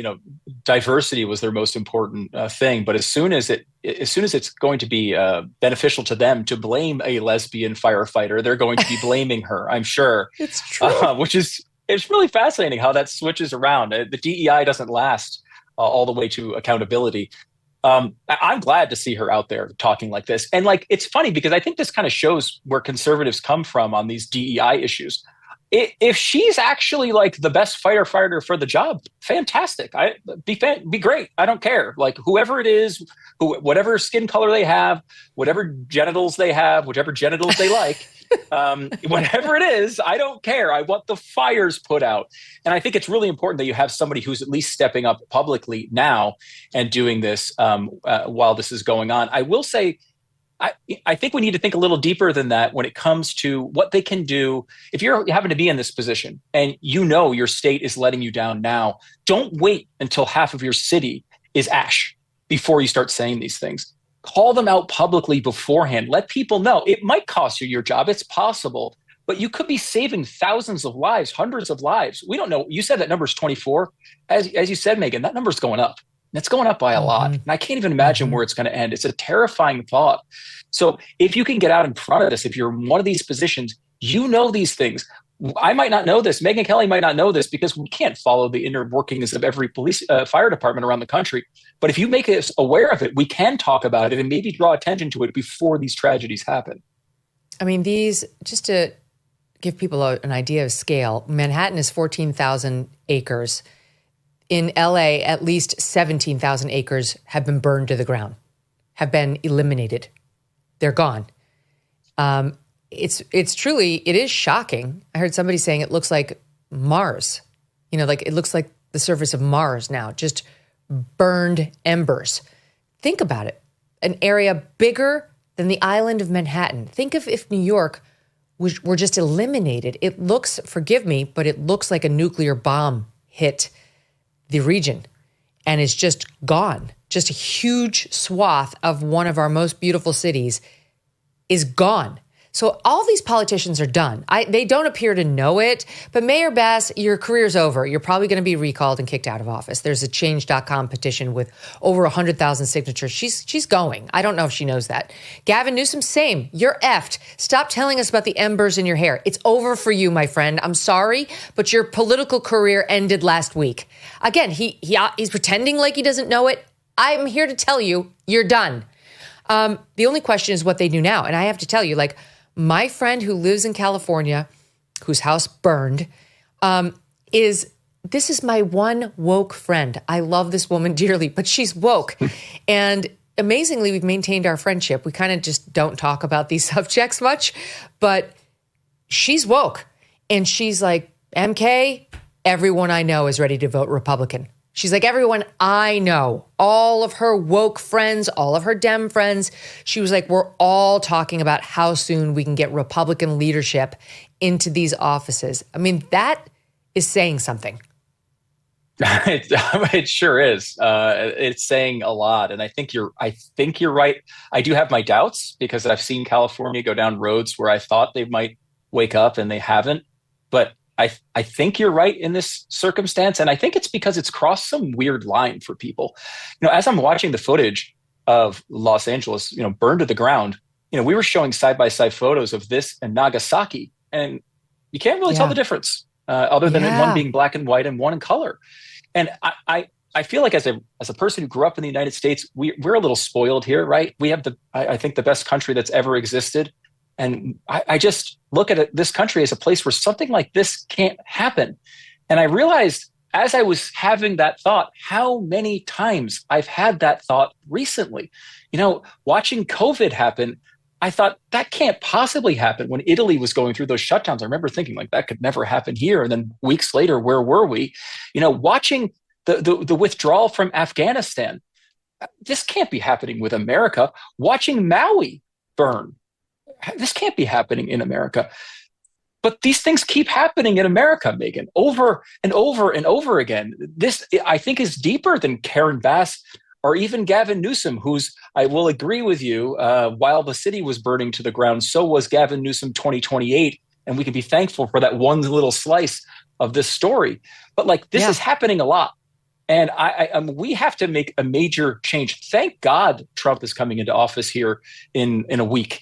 diversity was their most important thing, but as soon as it's going to be beneficial to them to blame a lesbian firefighter, they're going to be blaming her. I'm sure. It's true. It's really fascinating how that switches around. The DEI doesn't last all the way to accountability. I'm glad to see her out there talking like this, and like it's funny because I think this kind of shows where conservatives come from on these DEI issues. If she's actually like the best firefighter for the job, fantastic. Be great. I don't care. Like whoever it is, whatever skin color they have, whatever genitals they have, whichever genitals they like, whatever it is, I don't care. I want the fires put out. And I think it's really important that you have somebody who's at least stepping up publicly now and doing this while this is going on. I will say, I think we need to think a little deeper than that when it comes to what they can do. If you're having to be in this position and you know your state is letting you down now, don't wait until half of your city is ash before you start saying these things. Call them out publicly beforehand. Let people know. It might cost you your job. It's possible. But you could be saving thousands of lives, hundreds of lives. We don't know. You said that number is 24. As you said, Megyn, that number's going up. And it's going up by a lot. And I can't even imagine where it's going to end. It's a terrifying thought. So if you can get out in front of this, if you're in one of these positions, you know these things. I might not know this. Megyn Kelly might not know this because we can't follow the inner workings of every police fire department around the country. But if you make us aware of it, we can talk about it and maybe draw attention to it before these tragedies happen. I mean, just to give people an idea of scale, Manhattan is 14,000 acres. In LA, at least 17,000 acres have been burned to the ground, have been eliminated. They're gone. It's truly, it is shocking. I heard somebody saying it looks like Mars. Like it looks like the surface of Mars now, just burned embers. Think about it. An area bigger than the island of Manhattan. Think of if New York were just eliminated. It looks, forgive me, but it looks like a nuclear bomb hit the region and is just gone. Just a huge swath of one of our most beautiful cities is gone. So all these politicians are done. They don't appear to know it, but Mayor Bass, your career's over. You're probably going to be recalled and kicked out of office. There's a change.com petition with over 100,000 signatures. She's going. I don't know if she knows that. Gavin Newsom, same. You're effed. Stop telling us about the embers in your hair. It's over for you, my friend. I'm sorry, but your political career ended last week. Again, he's pretending like he doesn't know it. I'm here to tell you, you're done. The only question is what they do now. And I have to tell you, my friend who lives in California, whose house burned, this is my one woke friend. I love this woman dearly, but she's woke. And amazingly, we've maintained our friendship. We kind of just don't talk about these subjects much, but she's woke. And she's like, MK, everyone I know is ready to vote Republican. She's like, everyone I know, all of her woke friends, all of her Dem friends, she was like, we're all talking about how soon we can get Republican leadership into these offices. I mean, that is saying something. It sure is. It's saying a lot. And I think you're right. I do have my doubts because I've seen California go down roads where I thought they might wake up and they haven't. But I think you're right in this circumstance. And I think it's because it's crossed some weird line for people. As I'm watching the footage of Los Angeles, burned to the ground, we were showing side-by-side photos of this and Nagasaki. And you can't really tell the difference other than one being black and white and one in color. And I feel like as a person who grew up in the United States, we're a little spoiled here, right? We have I think the best country that's ever existed. And I just look at this country as a place where something like this can't happen. And I realized as I was having that thought, how many times I've had that thought recently. Watching COVID happen, I thought that can't possibly happen. When Italy was going through those shutdowns, I remember thinking that could never happen here. And then weeks later, where were we? Watching the withdrawal from Afghanistan, this can't be happening with America. Watching Maui burn, this can't be happening in America. But these things keep happening in America, Megyn, over and over and over again. This, I think, is deeper than Karen Bass or even Gavin Newsom, who's, I will agree with you, while the city was burning to the ground, so was Gavin Newsom 2028. And we can be thankful for that one little slice of this story. But this is happening a lot. And we have to make a major change. Thank God Trump is coming into office here in a week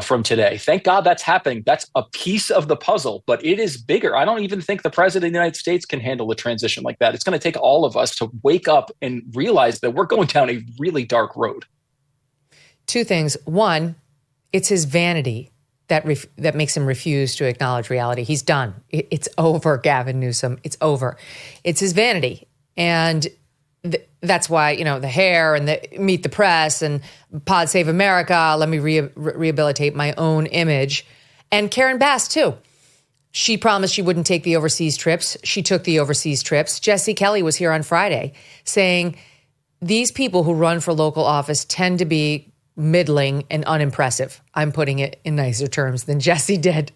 from today. Thank God that's happening. That's a piece of the puzzle, but it is bigger. I don't even think the president of the United States can handle a transition like that. It's going to take all of us to wake up and realize that we're going down a really dark road. Two things. One, it's his vanity that makes him refuse to acknowledge reality. He's done. It's over, Gavin Newsom. It's over. It's his vanity. And that's why, the hair and the Meet the Press and Pod Save America, let me rehabilitate my own image. And Karen Bass, too. She promised she wouldn't take the overseas trips. She took the overseas trips. Jesse Kelly was here on Friday saying these people who run for local office tend to be middling and unimpressive. I'm putting it in nicer terms than Jesse did.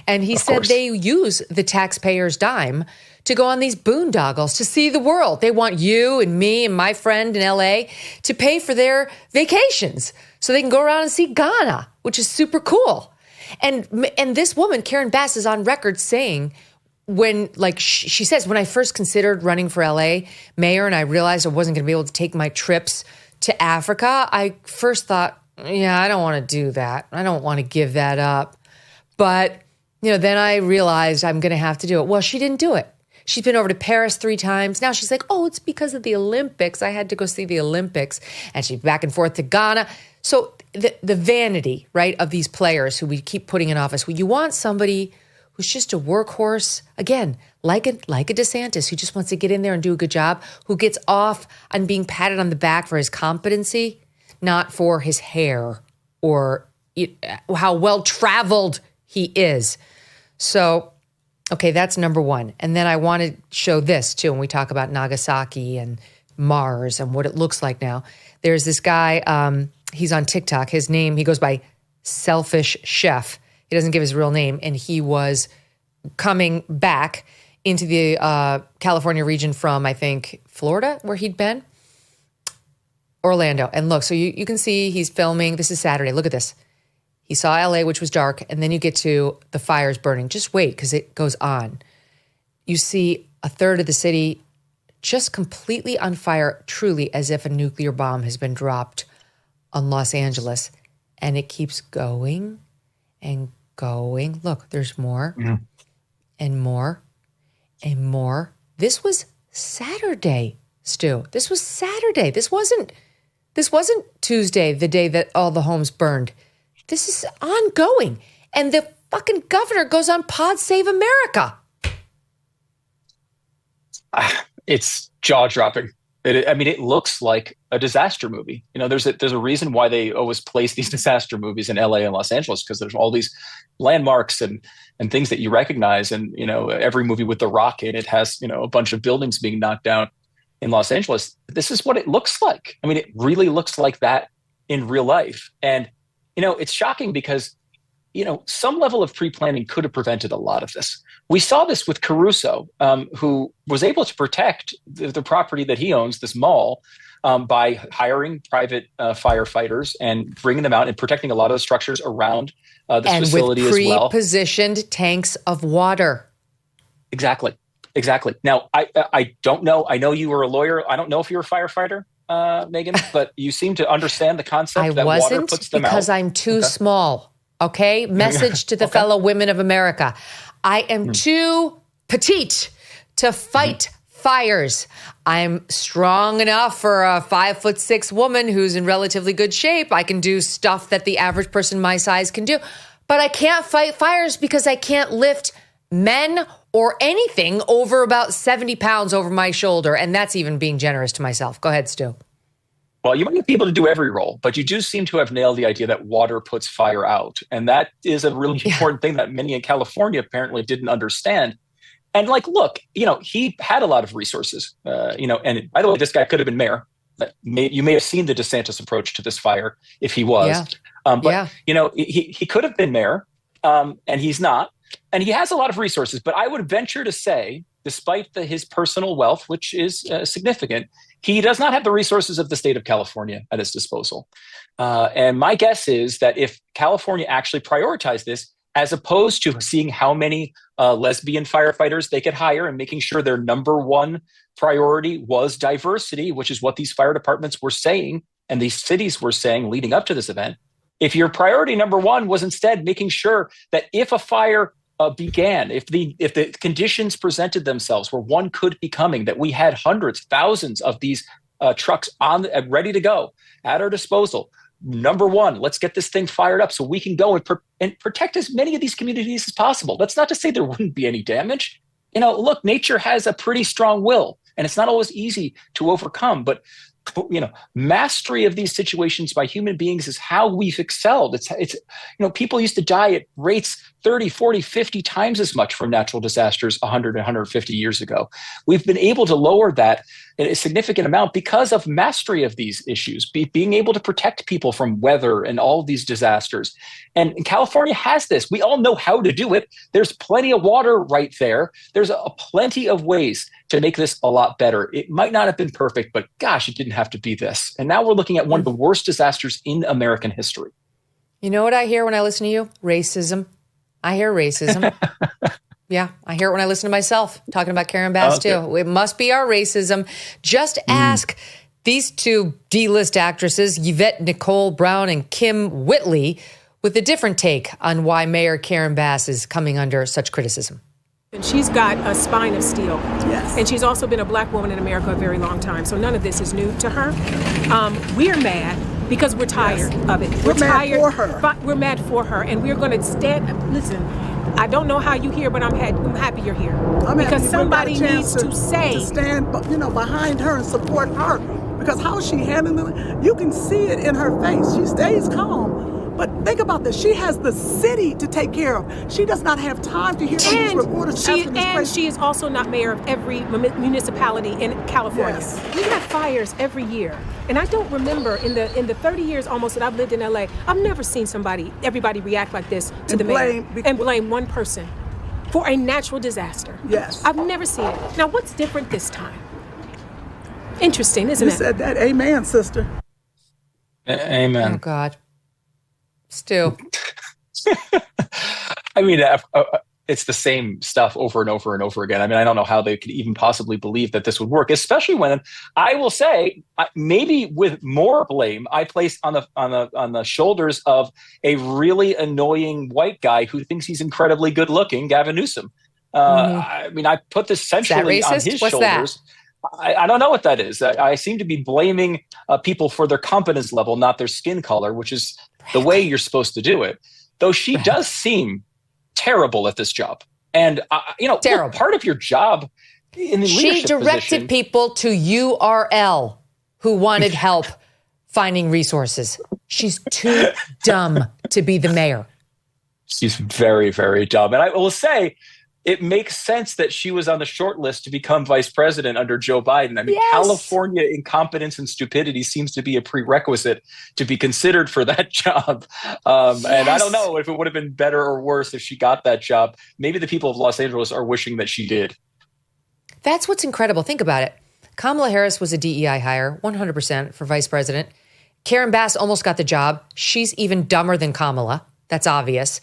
And he said they use the taxpayer's dime to go on these boondoggles to see the world. They want you and me and my friend in LA to pay for their vacations so they can go around and see Ghana, which is super cool. And this woman, Karen Bass, is on record saying she says, when I first considered running for LA mayor and I realized I wasn't going to be able to take my trips to Africa, I first thought, I don't want to do that. I don't want to give that up. But, then I realized I'm going to have to do it. Well, she didn't do it. She's been over to Paris 3 times. Now she's like, it's because of the Olympics. I had to go see the Olympics. And she's back and forth to Ghana. So the vanity, right, of these players who we keep putting in office, you want somebody who's just a workhorse, again, like a DeSantis, who just wants to get in there and do a good job, who gets off on being patted on the back for his competency, not for his hair or how well-traveled he is. So, okay, that's number one. And then I want to show this, too, when we talk about Nagasaki and Mars and what it looks like now. There's this guy, he's on TikTok. His name, he goes by Selfish Chef. He doesn't give his real name. And he was coming back into the California region from, I think, Florida, where he'd been. Orlando. And look, so you can see he's filming. This is Saturday. Look at this. He saw LA, which was dark, and then you get to the fires burning. Just wait, because it goes on. You see a third of the city just completely on fire, truly as if a nuclear bomb has been dropped on Los Angeles. And it keeps going and going. Look, there's more and more and more. This was Saturday, Stu. This was Saturday. This wasn't Tuesday, the day that all the homes burned. This is ongoing. And the fucking governor goes on Pod Save America. It's jaw-dropping. It looks like a disaster movie. There's a reason why they always place these disaster movies in LA and Los Angeles, because there's all these landmarks and things that you recognize. And, every movie with The Rock in it has, a bunch of buildings being knocked down in Los Angeles. This is what it looks like. It really looks like that in real life. And, it's shocking because, some level of pre-planning could have prevented a lot of this. We saw this with Caruso, who was able to protect the property that he owns, this mall, by hiring private firefighters and bringing them out and protecting a lot of the structures around this facility as well. And with pre-positioned tanks of water. Exactly. Now, I don't know. I know you were a lawyer. I don't know if you're a firefighter, Megyn, but you seem to understand the concept that water puts them out. Because I'm too small. Okay? Message to the fellow women of America. I am too petite to fight fires. I'm strong enough for a 5'6" woman who's in relatively good shape. I can do stuff that the average person my size can do. But I can't fight fires because I can't lift men or anything over about 70 pounds over my shoulder. And that's even being generous to myself. Go ahead, Stu. Well, you might be able to do every role, but you do seem to have nailed the idea that water puts fire out. And that is a really important thing that many in California apparently didn't understand. And look, he had a lot of resources, and by the way, this guy could have been mayor. You may have seen the DeSantis approach to this fire if he was. He could have been mayor, and he's not. And he has a lot of resources, but I would venture to say, despite his personal wealth, which is significant, he does not have the resources of the state of California at his disposal. And my guess is that if California actually prioritized this, as opposed to seeing how many lesbian firefighters they could hire and making sure their number one priority was diversity, which is what these fire departments were saying and these cities were saying leading up to this event. If your priority number one was instead making sure that if a fire began, if the conditions presented themselves where one could be coming, that we had hundreds, thousands of these trucks ready to go at our disposal. Number one, let's get this thing fired up so we can go and and protect as many of these communities as possible. That's not to say there wouldn't be any damage. Look, nature has a pretty strong will, and it's not always easy to overcome, but mastery of these situations by human beings is how we've excelled. It's people used to die at rates 30, 40, 50 times as much from natural disasters 100, 150 years ago. We've been able to lower that in a significant amount because of mastery of these issues, being able to protect people from weather and all of these disasters. And California has this. We all know how to do it. There's plenty of water right there. There's plenty of ways to make this a lot better. It might not have been perfect, but gosh, it didn't have to be this. And now we're looking at one of the worst disasters in American history. You know what I hear when I listen to you? Racism. I hear racism. Yeah, I hear it when I listen to myself talking about Karen Bass too. It must be our racism. Just ask these two D-list actresses, Yvette Nicole Brown and Kim Whitley, with a different take on why Mayor Karen Bass is coming under such criticism. And she's got a spine of steel. Yes. And she's also been a black woman in America a very long time. So none of this is new to her. We're mad because we're tired of it. We're tired for her. We're mad for her. And we're going to stand. Listen, I don't know how you here, but I'm happy you're here. Because somebody needs to stand, behind her and support her. Because how she handling it, you can see it in her face. She stays calm. But think about this. She has the city to take care of. She does not have time to hear these reporters asking these questions. She is also not mayor of every municipality in California. Yes. We have fires every year. And I don't remember in the 30 years almost that I've lived in LA, I've never seen everybody react like this to the mayor and blame one person for a natural disaster. Yes. I've never seen it. Now, what's different this time? Interesting, isn't it? You said that. Amen, sister. Amen. Oh, God. Stu. I mean, it's the same stuff over and over and over again. I mean, I don't know how they could even possibly believe that this would work, especially when I will say, maybe with more blame, I place on the shoulders of a really annoying white guy who thinks he's incredibly good looking, Gavin Newsom. I mean, I put this centrally on his shoulders. That? I don't know what that is. I seem to be blaming people for their competence level, not their skin color, which is the way you're supposed to do it. Though she does seem terrible at this job. And, look, part of your job in the leadership She directed position, people to URL who wanted help finding resources. She's too dumb to be the mayor. She's very, very dumb. And I will say, it makes sense that she was on the short list to become vice president under Joe Biden. I mean, Yes. California incompetence and stupidity seems to be a prerequisite to be considered for that job. And I don't know if it would have been better or worse if she got that job. Maybe the people of Los Angeles are wishing that she did. That's what's incredible. Think about it. Kamala Harris was a DEI hire, 100% for vice president. Karen Bass almost got the job. She's even dumber than Kamala. That's obvious.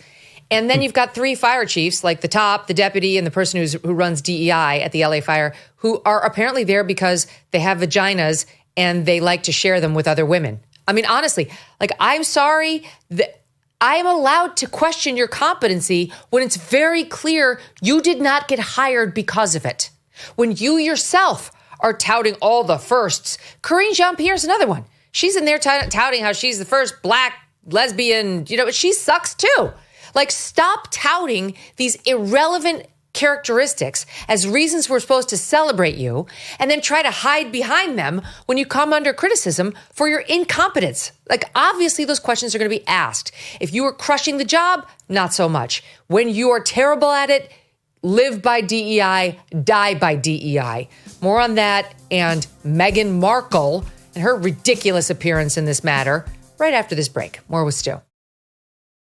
And then you've got three fire chiefs, like the top, the deputy, and the person who runs DEI at the LA Fire, who are apparently there because they have vaginas and they like to share them with other women. I mean, honestly, I'm sorry that I am allowed to question your competency when it's very clear you did not get hired because of it. When you yourself are touting all the firsts. Karine Jean-Pierre's another one. She's in there touting how she's the first black lesbian, she sucks too. Stop touting these irrelevant characteristics as reasons we're supposed to celebrate you and then try to hide behind them when you come under criticism for your incompetence. Obviously those questions are going to be asked. If you were crushing the job, not so much. When you are terrible at it, live by DEI, die by DEI. More on that and Meghan Markle and her ridiculous appearance in this matter right after this break. More with Stu.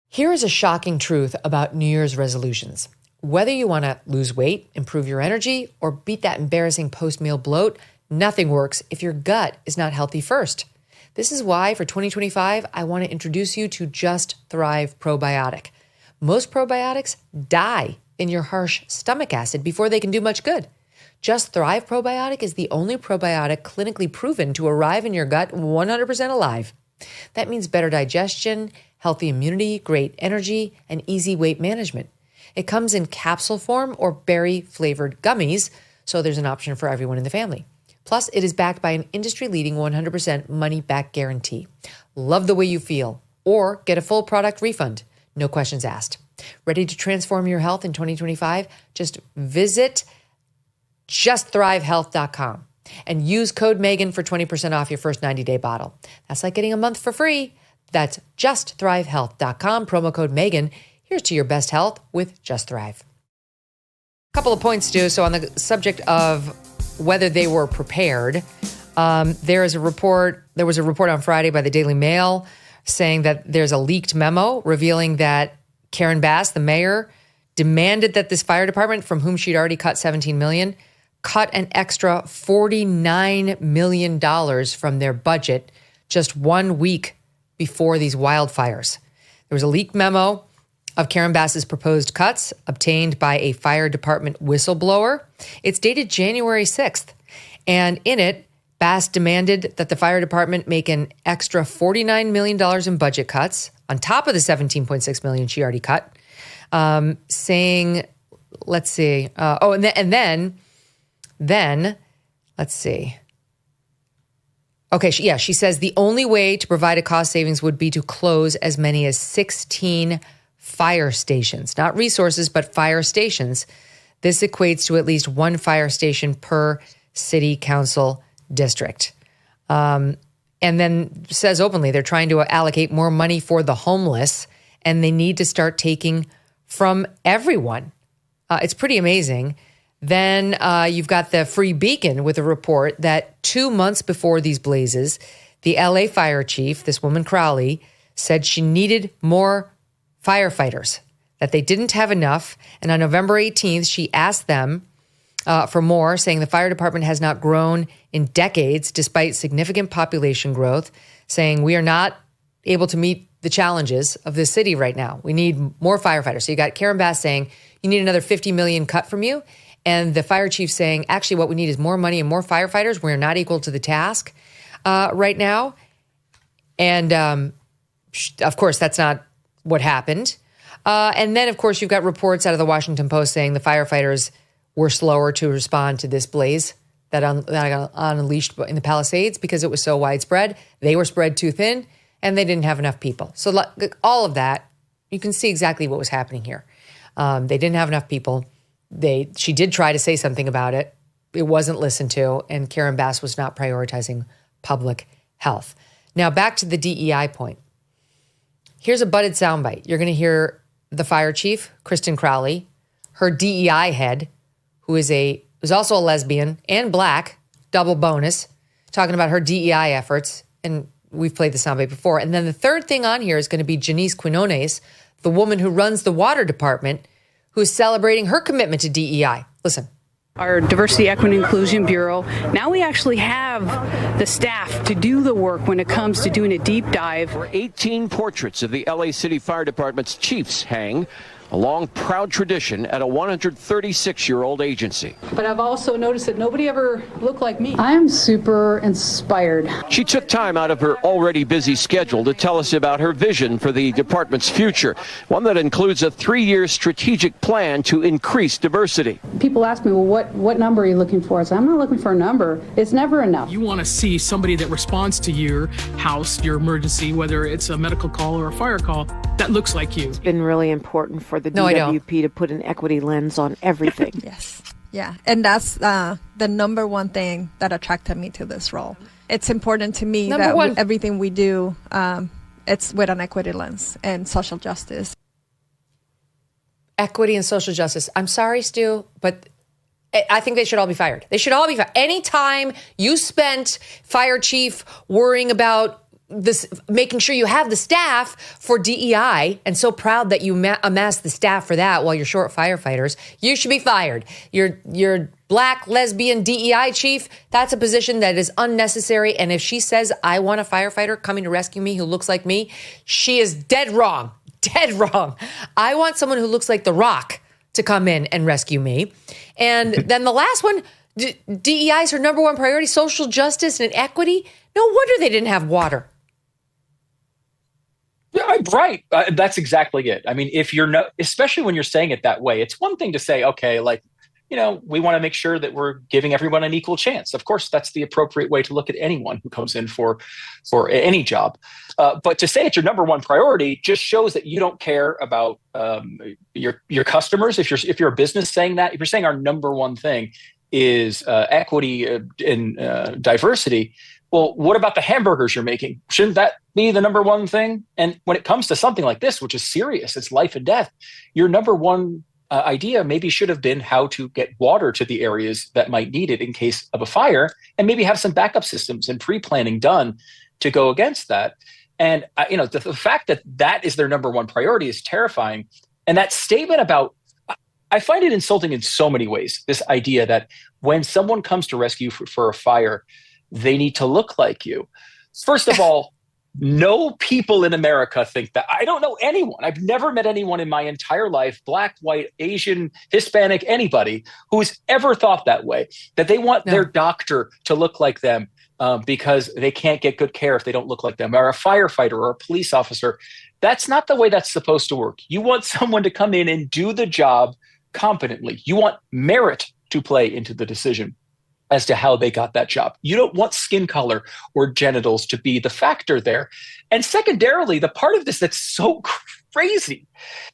Here is a shocking truth about New Year's resolutions. Whether you want to lose weight, improve your energy, or beat that embarrassing post-meal bloat, nothing works if your gut is not healthy first. This is why for 2025, I want to introduce you to Just Thrive Probiotic. Most probiotics die in your harsh stomach acid before they can do much good. Just Thrive Probiotic is the only probiotic clinically proven to arrive in your gut 100% alive. That means better digestion, healthy immunity, great energy, and easy weight management. It comes in capsule form or berry-flavored gummies, so there's an option for everyone in the family. Plus, it is backed by an industry-leading 100% money-back guarantee. Love the way you feel, or get a full product refund. no questions asked. Ready to transform your health in 2025? Just visit justthrivehealth.com and use code Megyn for 20% off your first 90-day bottle. That's like getting a month for free. That's justthrivehealth.com, promo code Megyn. Here's to your best health with Just Thrive. A couple of points, Stu. So on the subject of whether they were prepared, there was a report on Friday by the Daily Mail saying that there's a leaked memo revealing that Karen Bass, the mayor, demanded that this fire department, from whom she'd already cut $17 million, cut an extra $49 million from their budget just 1 week before these wildfires. There was a leaked memo of Karen Bass's proposed cuts obtained by a fire department whistleblower. It's dated January 6th. And in it, Bass demanded that the fire department make an extra $49 million in budget cuts on top of the $17.6 million she already cut, saying, let's see. Then, let's see. Okay, she says the only way to provide a cost savings would be to close as many as 16 fire stations, not resources, but fire stations. This equates to at least one fire station per city council district. And then says openly they're trying to allocate more money for the homeless, and they need to start taking from everyone. It's pretty amazing. Then you've got the Free Beacon with a report that 2 months before these blazes, the LA fire chief, this woman Crowley, said she needed more firefighters, that they didn't have enough. And on November 18th, she asked them for more, saying the fire department has not grown in decades despite significant population growth, saying we are not able to meet the challenges of this city right now. We need more firefighters. So you got Karen Bass saying you need another $50 million cut from you. And the fire chief saying, actually, what we need is more money and more firefighters. We're not equal to the task right now. And of course, that's not what happened. And then, of course, you've got reports out of the Washington Post saying the firefighters were slower to respond to this blaze that got unleashed in the Palisades because it was so widespread. They were spread too thin, and they didn't have enough people. So all of that, you can see exactly what was happening here. They didn't have enough people. She did try to say something about it. It wasn't listened to, and Karen Bass was not prioritizing public health. Now, back to the DEI point. Here's a budded soundbite. You're going to hear the fire chief, Kristen Crowley, her DEI head, who's also a lesbian and black, double bonus, talking about her DEI efforts. And we've played the soundbite before. And then the third thing on here is going to be Janice Quinones, the woman who runs the water department, who's celebrating her commitment to DEI. Listen. Our Diversity, Equity, and Inclusion Bureau, now we actually have the staff to do the work when it comes to doing a deep dive. 18 portraits of the LA City Fire Department's chiefs hang, a long, proud tradition at a 136-year-old agency. But I've also noticed that nobody ever looked like me. I'm super inspired. She took time out of her already busy schedule to tell us about her vision for the department's future, one that includes a 3-year strategic plan to increase diversity. People ask me, well, what number are you looking for? I say, I'm not looking for a number. It's never enough. You want to see somebody that responds to your house, your emergency, whether it's a medical call or a fire call, that looks like you. It's been really important for the DWP to put an equity lens on everything. Yes. Yeah. And that's the number one thing that attracted me to this role. It's important to me that everything we do, it's with an equity lens and social justice. Equity and social justice. I'm sorry, Stu, but I think they should all be fired. They should all be fired. Anytime you spent, fire chief, worrying about this, making sure you have the staff for DEI, and so proud that you amassed the staff for that while you're short firefighters, you should be fired. Your black lesbian DEI chief, that's a position that is unnecessary. And if she says, I want a firefighter coming to rescue me who looks like me, she is dead wrong. Dead wrong. I want someone who looks like The Rock to come in and rescue me. And then the last one, DEI is her number one priority, social justice and equity. No wonder they didn't have water. Yeah, right. That's exactly it. I mean, if you're especially when you're saying it that way, it's one thing to say, okay, like, we want to make sure that we're giving everyone an equal chance. Of course, that's the appropriate way to look at anyone who comes in for any job. But to say it's your number one priority just shows that you don't care about your customers. If you're a business saying that, if you're saying our number one thing is equity and diversity, well, what about the hamburgers you're making? Shouldn't that be the number one thing? And when it comes to something like this, which is serious, it's life and death, your number one idea maybe should have been how to get water to the areas that might need it in case of a fire, and maybe have some backup systems and pre-planning done to go against that. And the fact that is their number one priority is terrifying. And that statement about, I find it insulting in so many ways, this idea that when someone comes to rescue for a fire, they need to look like you. First of all, no people in America think that. I don't know anyone. I've never met anyone in my entire life, black, white, Asian, Hispanic, anybody, who's ever thought that way, that they want their doctor to look like them because they can't get good care if they don't look like them, or a firefighter or a police officer. That's not the way that's supposed to work. You want someone to come in and do the job competently. You want merit to play into the decision as to how they got that job. You don't want skin color or genitals to be the factor there. And secondarily, the part of this that's so crazy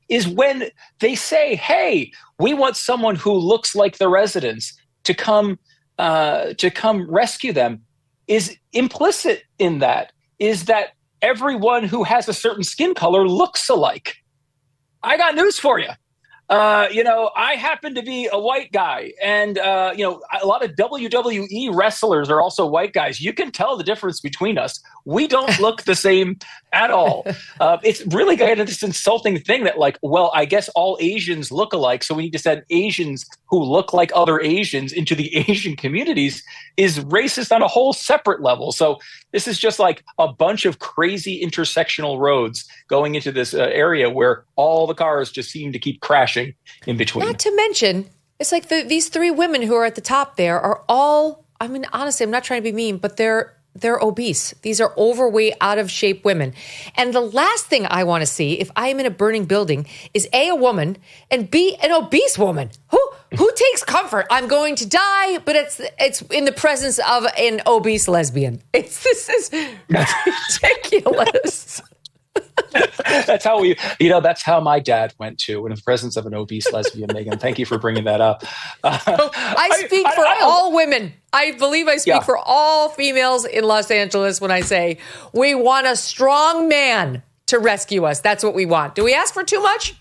is when they say, hey, we want someone who looks like the residents to come rescue them. Is implicit in that is that everyone who has a certain skin color looks alike. I got news for you. I happen to be a white guy, and a lot of WWE wrestlers are also white guys. You can tell the difference between us. We don't look the same at all. It's really kind of this insulting thing that, I guess all Asians look alike, so we need to send Asians who look like other Asians into the Asian communities is racist on a whole separate level. So this is just like a bunch of crazy intersectional roads going into this area where all the cars just seem to keep crashing in between. Not to mention, it's like these three women who are at the top there are all, honestly, I'm not trying to be mean, but they're obese. These are overweight, out of shape women. And the last thing I want to see if I am in a burning building is a woman, and B, an obese woman. Who takes comfort? I'm going to die, but it's in the presence of an obese lesbian. This is ridiculous. That's how that's how my dad went to, in the presence of an obese lesbian. Megyn, thank you for bringing that up. I speak for all women. I believe I speak for all females in Los Angeles when I say we want a strong man to rescue us. That's what we want. Do we ask for too much?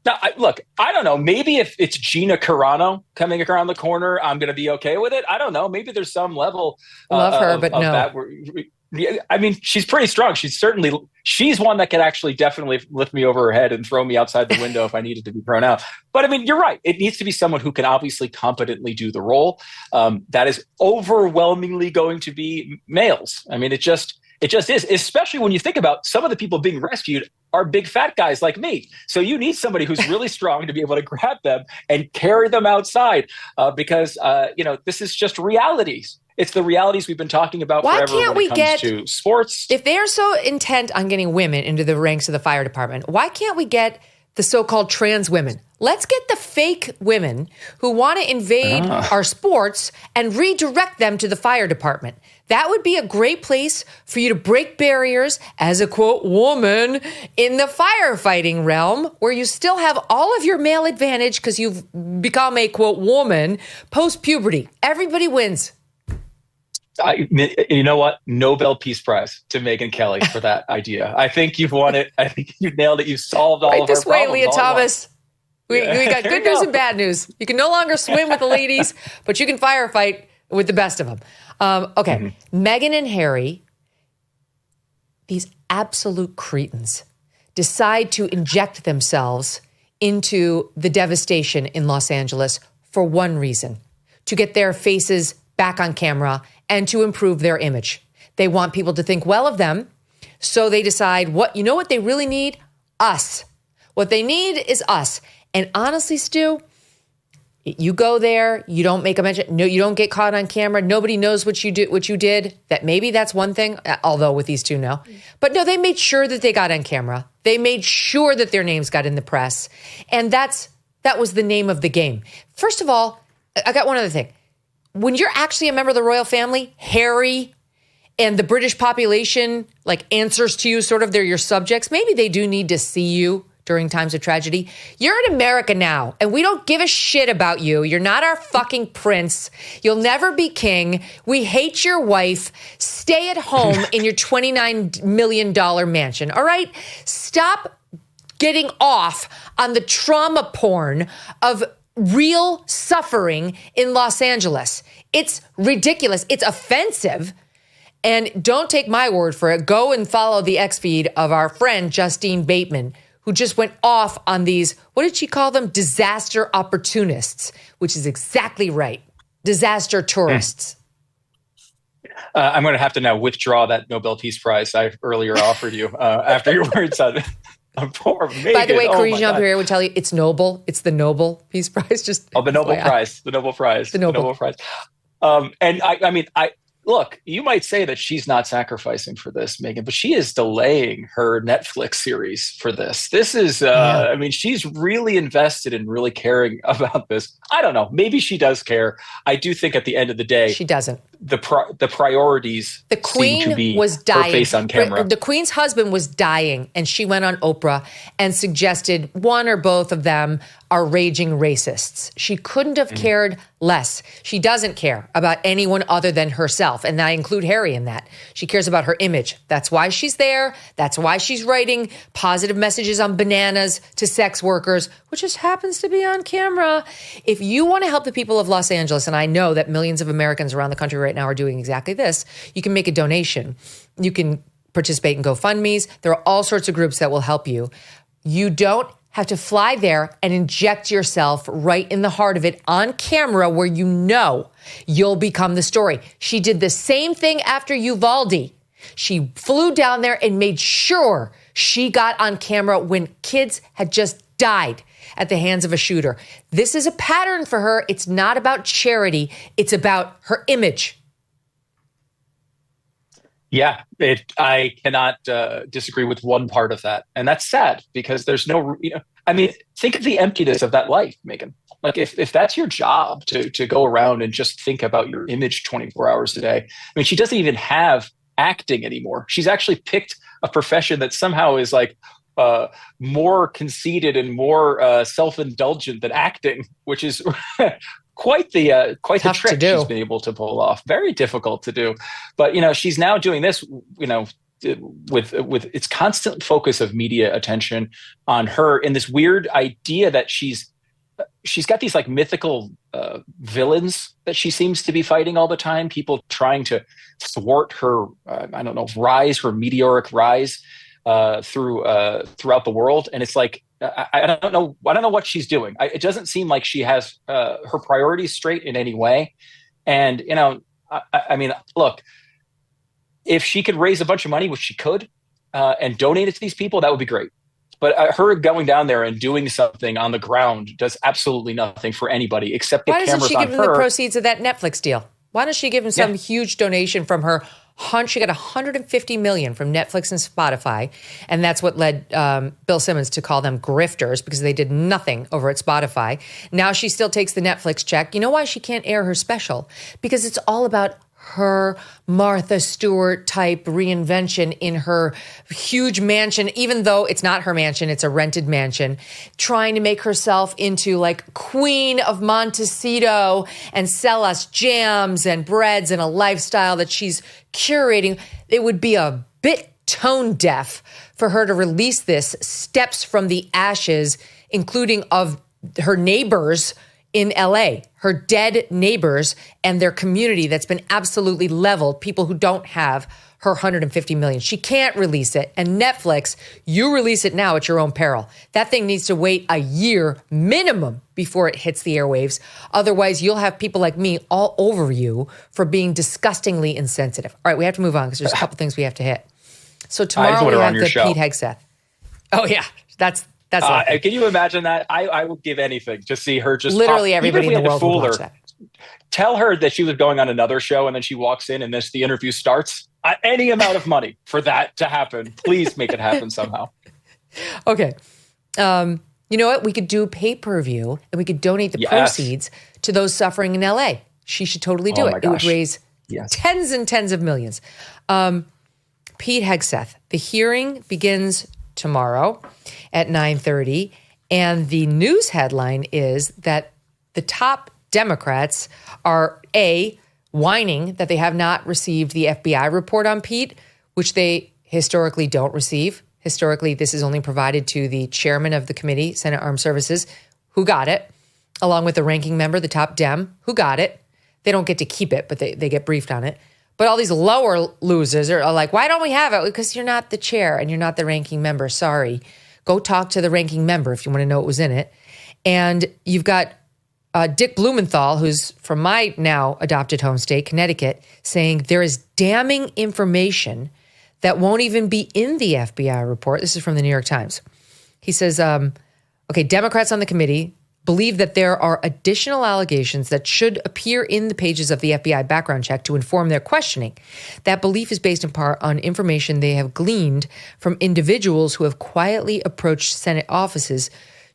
Now, I don't know. Maybe if it's Gina Carano coming around the corner, I'm going to be okay with it. I don't know. Maybe there's some level Love her, but no. That she's pretty strong. She's one that can actually definitely lift me over her head and throw me outside the window if I needed to be thrown out. But you're right. It needs to be someone who can obviously competently do the role. That is overwhelmingly going to be males. It just is, especially when you think about some of the people being rescued are big fat guys like me. So you need somebody who's really strong to be able to grab them and carry them outside because, this is just realities. It's the realities we've been talking about forever when it comes to sports. If they're so intent on getting women into the ranks of the fire department, why can't we get the so-called trans women? Let's get the fake women who want to invade our sports and redirect them to the fire department. That would be a great place for you to break barriers as a, quote, woman in the firefighting realm, where you still have all of your male advantage because you've become a, quote, woman post-puberty. Everybody wins. You know what? Nobel Peace Prize to Megyn Kelly for that idea. I think you've won it. I think you nailed it. You've solved all of our problems. Right this way, Leah Thomas. We got good news and bad news. You can no longer swim with the ladies, but you can firefight with the best of them. Okay. Meghan and Harry, these absolute cretins, decide to inject themselves into the devastation in Los Angeles for one reason: to get their faces back on camera and to improve their image. They want people to think well of them, so they decide, what they really need? Us. What they need is us. And honestly, Stu, you go there, you don't make a mention, no, you don't get caught on camera, nobody knows what you did. That maybe that's one thing, although with these two, no. But no, they made sure that they got on camera. They made sure that their names got in the press. And that's That was the name of the game. First of all, I got one other thing. When you're actually a member of the royal family, Harry and the British population like answers to you, sort of, they're your subjects. Maybe they do need to see you during times of tragedy. You're in America now, and we don't give a shit about you. You're not our fucking prince. You'll never be king. We hate your wife. Stay at home in your $29 million mansion, all right? Stop getting off on the trauma porn of real suffering in Los Angeles. It's ridiculous. It's offensive. And don't take my word for it. Go and follow the X feed of our friend Justine Bateman, who just went off on these, what did she call them? Disaster opportunists, which is exactly right. Disaster tourists. I'm going to have to now withdraw that Nobel Peace Prize I earlier offered you after your words on poor Megyn. By the way, Corinne Jean-Pierre would tell you it's Nobel. It's the Nobel Peace Prize. The Nobel Prize. The Nobel Prize. The Nobel Prize. And I mean, look, you might say that she's not sacrificing for this, Megyn, but she is delaying her Netflix series for this. This is, I mean, she's really invested in really caring about this. I don't know. Maybe she does care. I do think at the end of the day, she doesn't. The priorities. The Queen seem to be was dying. Her face on camera. The Queen's husband was dying, and she went on Oprah and suggested one or both of them are raging racists. She couldn't have cared less. She doesn't care about anyone other than herself, and I include Harry in that. She cares about her image. That's why she's there. That's why she's writing positive messages on bananas to sex workers, which just happens to be on camera. If you want to help the people of Los Angeles, and I know that millions of Americans around the country right now are doing exactly this, you can make a donation. You can participate in GoFundMes. There are all sorts of groups that will help you. You don't have to fly there and inject yourself right in the heart of it on camera where you know you'll become the story. She did the same thing after Uvalde. She flew down there and made sure she got on camera when kids had just died at the hands of a shooter. This is a pattern for her. It's not about charity. It's about her image. Yeah, I cannot disagree with one part of that. And that's sad because there's no, I mean, think of the emptiness of that life, Megyn. Like if that's your job to go around and just think about your image 24 hours a day. I mean, she doesn't even have acting anymore. She's actually picked a profession that somehow is like more conceited and more self-indulgent than acting, which is quite the trick she's been able to pull off. Very difficult to do. But, she's now doing this, with its constant focus of media attention on her in this weird idea that she's got these like mythical villains that she seems to be fighting all the time. People trying to thwart her, her meteoric rise throughout the world. And it's like, I don't know what she's doing. It doesn't seem like she has her priorities straight in any way. And, I mean, look, if she could raise a bunch of money, which she could, and donate it to these people, that would be great. But her going down there and doing something on the ground does absolutely nothing for anybody except get cameras on her. Why doesn't she give him the proceeds of that Netflix deal? Why doesn't she give him some huge donation from her? She got $150 million from Netflix and Spotify, and that's what led Bill Simmons to call them grifters because they did nothing over at Spotify. Now she still takes the Netflix check. You know why she can't air her special? Because it's all about her Martha Stewart type reinvention in her huge mansion, even though it's not her mansion, it's a rented mansion, trying to make herself into like Queen of Montecito and sell us jams and breads and a lifestyle that she's curating. It would be a bit tone deaf for her to release this steps from the ashes, including of her neighbors in LA, her dead neighbors and their community that's been absolutely leveled, people who don't have her $150 million. She can't release it. And Netflix, you release it now at your own peril. That thing needs to wait a year minimum before it hits the airwaves. Otherwise, you'll have people like me all over you for being disgustingly insensitive. All right, we have to move on because there's a couple things we have to hit. So tomorrow we have the Pete Hegseth. Oh yeah, that's can you imagine that? I would give anything to see her just literally everybody in the world would watch that. Tell her that she was going on another show and then she walks in and the interview starts. Any amount of money for that to happen. Please make it happen somehow. Okay. You know what? We could do pay-per-view and we could donate the proceeds to those suffering in LA. She should totally do it. It would raise tens and tens of millions. Pete Hegseth, the hearing begins tomorrow at 9:30. And the news headline is that the top Democrats are whining that they have not received the FBI report on Pete, which they historically don't receive. Historically, this is only provided to the chairman of the committee, Senate Armed Services, who got it, along with the ranking member, the top Dem, who got it. They don't get to keep it, but they get briefed on it. But all these lower losers are like, why don't we have it? Because you're not the chair and you're not the ranking member. Sorry. Go talk to the ranking member if you want to know what was in it. And you've got Dick Blumenthal, who's from my now adopted home state, Connecticut, saying there is damning information that won't even be in the FBI report. This is from the New York Times. He says, Democrats on the committee believe that there are additional allegations that should appear in the pages of the FBI background check to inform their questioning. That belief is based in part on information they have gleaned from individuals who have quietly approached Senate offices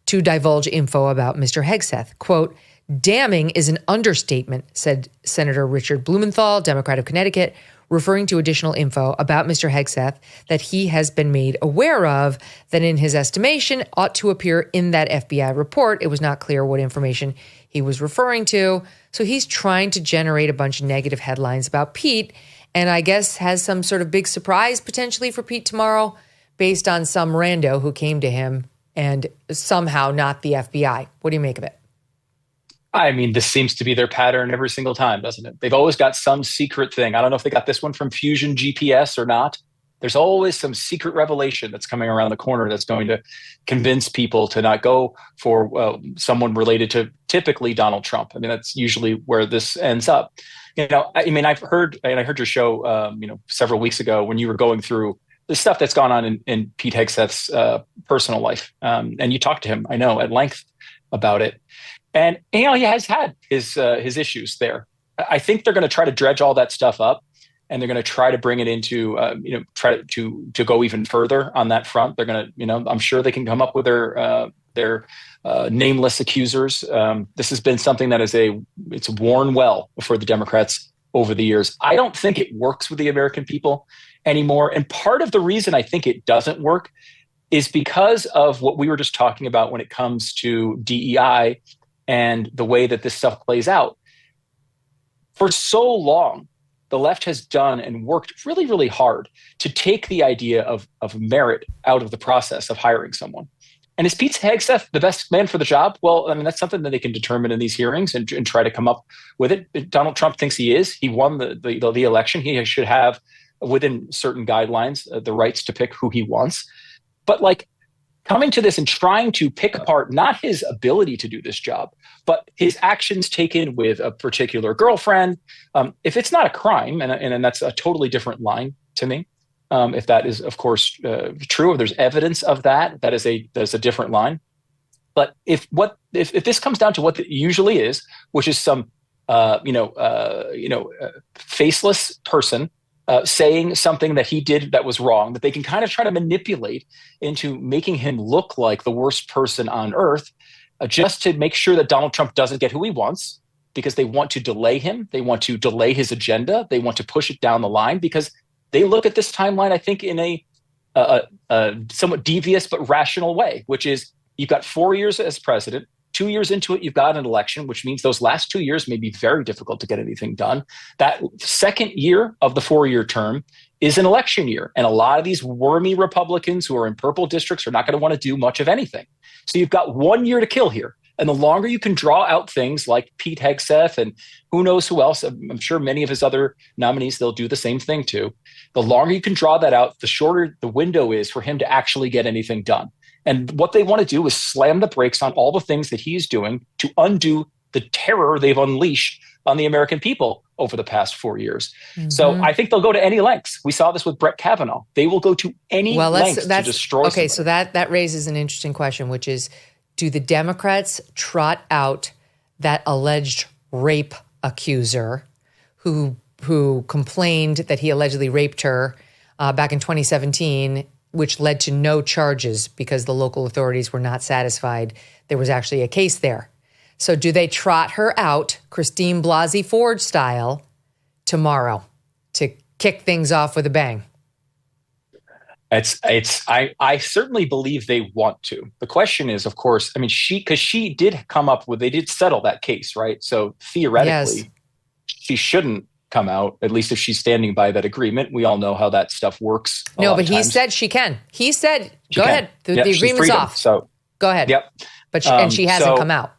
to divulge info about Mr. Hegseth. Quote, damning is an understatement, said Senator Richard Blumenthal, Democrat of Connecticut, referring to additional info about Mr. Hegseth that he has been made aware of that in his estimation ought to appear in that FBI report. It was not clear what information he was referring to. So he's trying to generate a bunch of negative headlines about Pete, and I guess has some sort of big surprise potentially for Pete tomorrow based on some rando who came to him and somehow not the FBI. What do you make of it? I mean, this seems to be their pattern every single time, doesn't it? They've always got some secret thing. I don't know if they got this one from Fusion GPS or not. There's always some secret revelation that's coming around the corner that's going to convince people to not go for someone related to typically Donald Trump. I mean, that's usually where this ends up. You know, I mean, I heard your show, several weeks ago when you were going through the stuff that's gone on in Pete Hegseth's personal life. And you talked to him, I know, at length about it. And he has had his issues there. I think they're going to try to dredge all that stuff up, and they're going to try to bring it into, try to go even further on that front. They're going to, I'm sure they can come up with their nameless accusers. This has been something that it's worn well for the Democrats over the years. I don't think it works with the American people anymore. And part of the reason I think it doesn't work is because of what we were just talking about when it comes to DEI and the way that this stuff plays out. For so long, the left has done and worked really, really hard to take the idea of merit out of the process of hiring someone. And is Pete Hegseth the best man for the job? Well, I mean, that's something that they can determine in these hearings and try to come up with it. Donald Trump thinks he is. He won the election. He should have, within certain guidelines, the rights to pick who he wants. But coming to this and trying to pick apart not his ability to do this job, but his actions taken with a particular girlfriend. If it's not a crime, and that's a totally different line to me. If that is, of course, true, if there's evidence of that, that's a different line. But if this comes down to what it usually is, which is some faceless person saying something that he did that was wrong, that they can kind of try to manipulate into making him look like the worst person on earth, just to make sure that Donald Trump doesn't get who he wants, because they want to delay him. They want to delay his agenda. They want to push it down the line because they look at this timeline, I think, in a somewhat devious but rational way, which is you've got 4 years as president. 2 years into it, you've got an election, which means those last 2 years may be very difficult to get anything done. That second year of the 4-year term is an election year. And a lot of these wormy Republicans who are in purple districts are not going to want to do much of anything. So you've got 1 year to kill here. And the longer you can draw out things like Pete Hegseth and who knows who else, I'm sure many of his other nominees, they'll do the same thing too. The longer you can draw that out, the shorter the window is for him to actually get anything done. And what they want to do is slam the brakes on all the things that he's doing to undo the terror they've unleashed on the American people over the past 4 years. Mm-hmm. So I think they'll go to any lengths. We saw this with Brett Kavanaugh. They will go to any lengths to destroy somebody. So that raises an interesting question, which is, do the Democrats trot out that alleged rape accuser who complained that he allegedly raped her back in 2017, which led to no charges because the local authorities were not satisfied there was actually a case there. So do they trot her out, Christine Blasey Ford style, tomorrow to kick things off with a bang? I certainly believe they want to. The question is, of course, I mean, she did come up with, they did settle that case, right? So theoretically, she shouldn't come out, at least if she's standing by that agreement. We all know how that stuff works. No, but he said she can. He said, go ahead. The agreement's off. So go ahead. Yep. But she hasn't come out.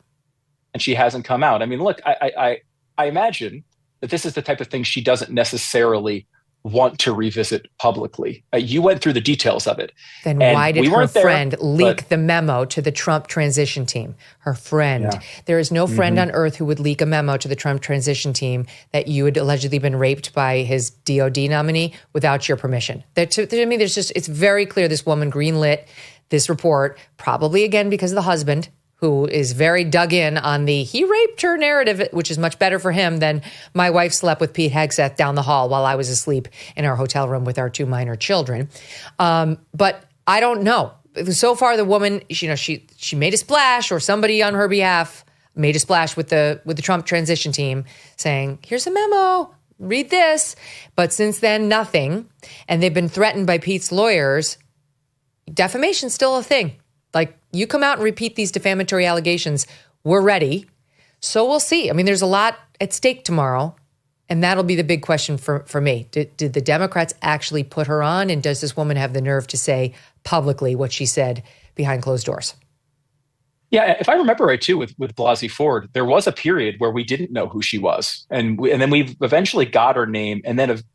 And she hasn't come out. I mean, look, I imagine that this is the type of thing she doesn't necessarily want to revisit publicly. You went through the details of it. Then why did her friend leak the memo to the Trump transition team? Her friend. Yeah. There is no friend on earth who would leak a memo to the Trump transition team that you had allegedly been raped by his DOD nominee without your permission. To me, it's very clear this woman greenlit this report, probably again because of the husband, who is very dug in on the he raped her narrative, which is much better for him than my wife slept with Pete Hegseth down the hall while I was asleep in our hotel room with our 2 minor children. But I don't know. So far, the woman, she made a splash, or somebody on her behalf made a splash with the Trump transition team saying, here's a memo, read this. But since then, nothing. And they've been threatened by Pete's lawyers. Defamation's still a thing. Like, you come out and repeat these defamatory allegations, we're ready. So we'll see. I mean, there's a lot at stake tomorrow, and that'll be the big question for me. Did the Democrats actually put her on, and does this woman have the nerve to say publicly what she said behind closed doors? Yeah, if I remember right, too, with Blasey Ford, there was a period where we didn't know who she was. And then we eventually got her name,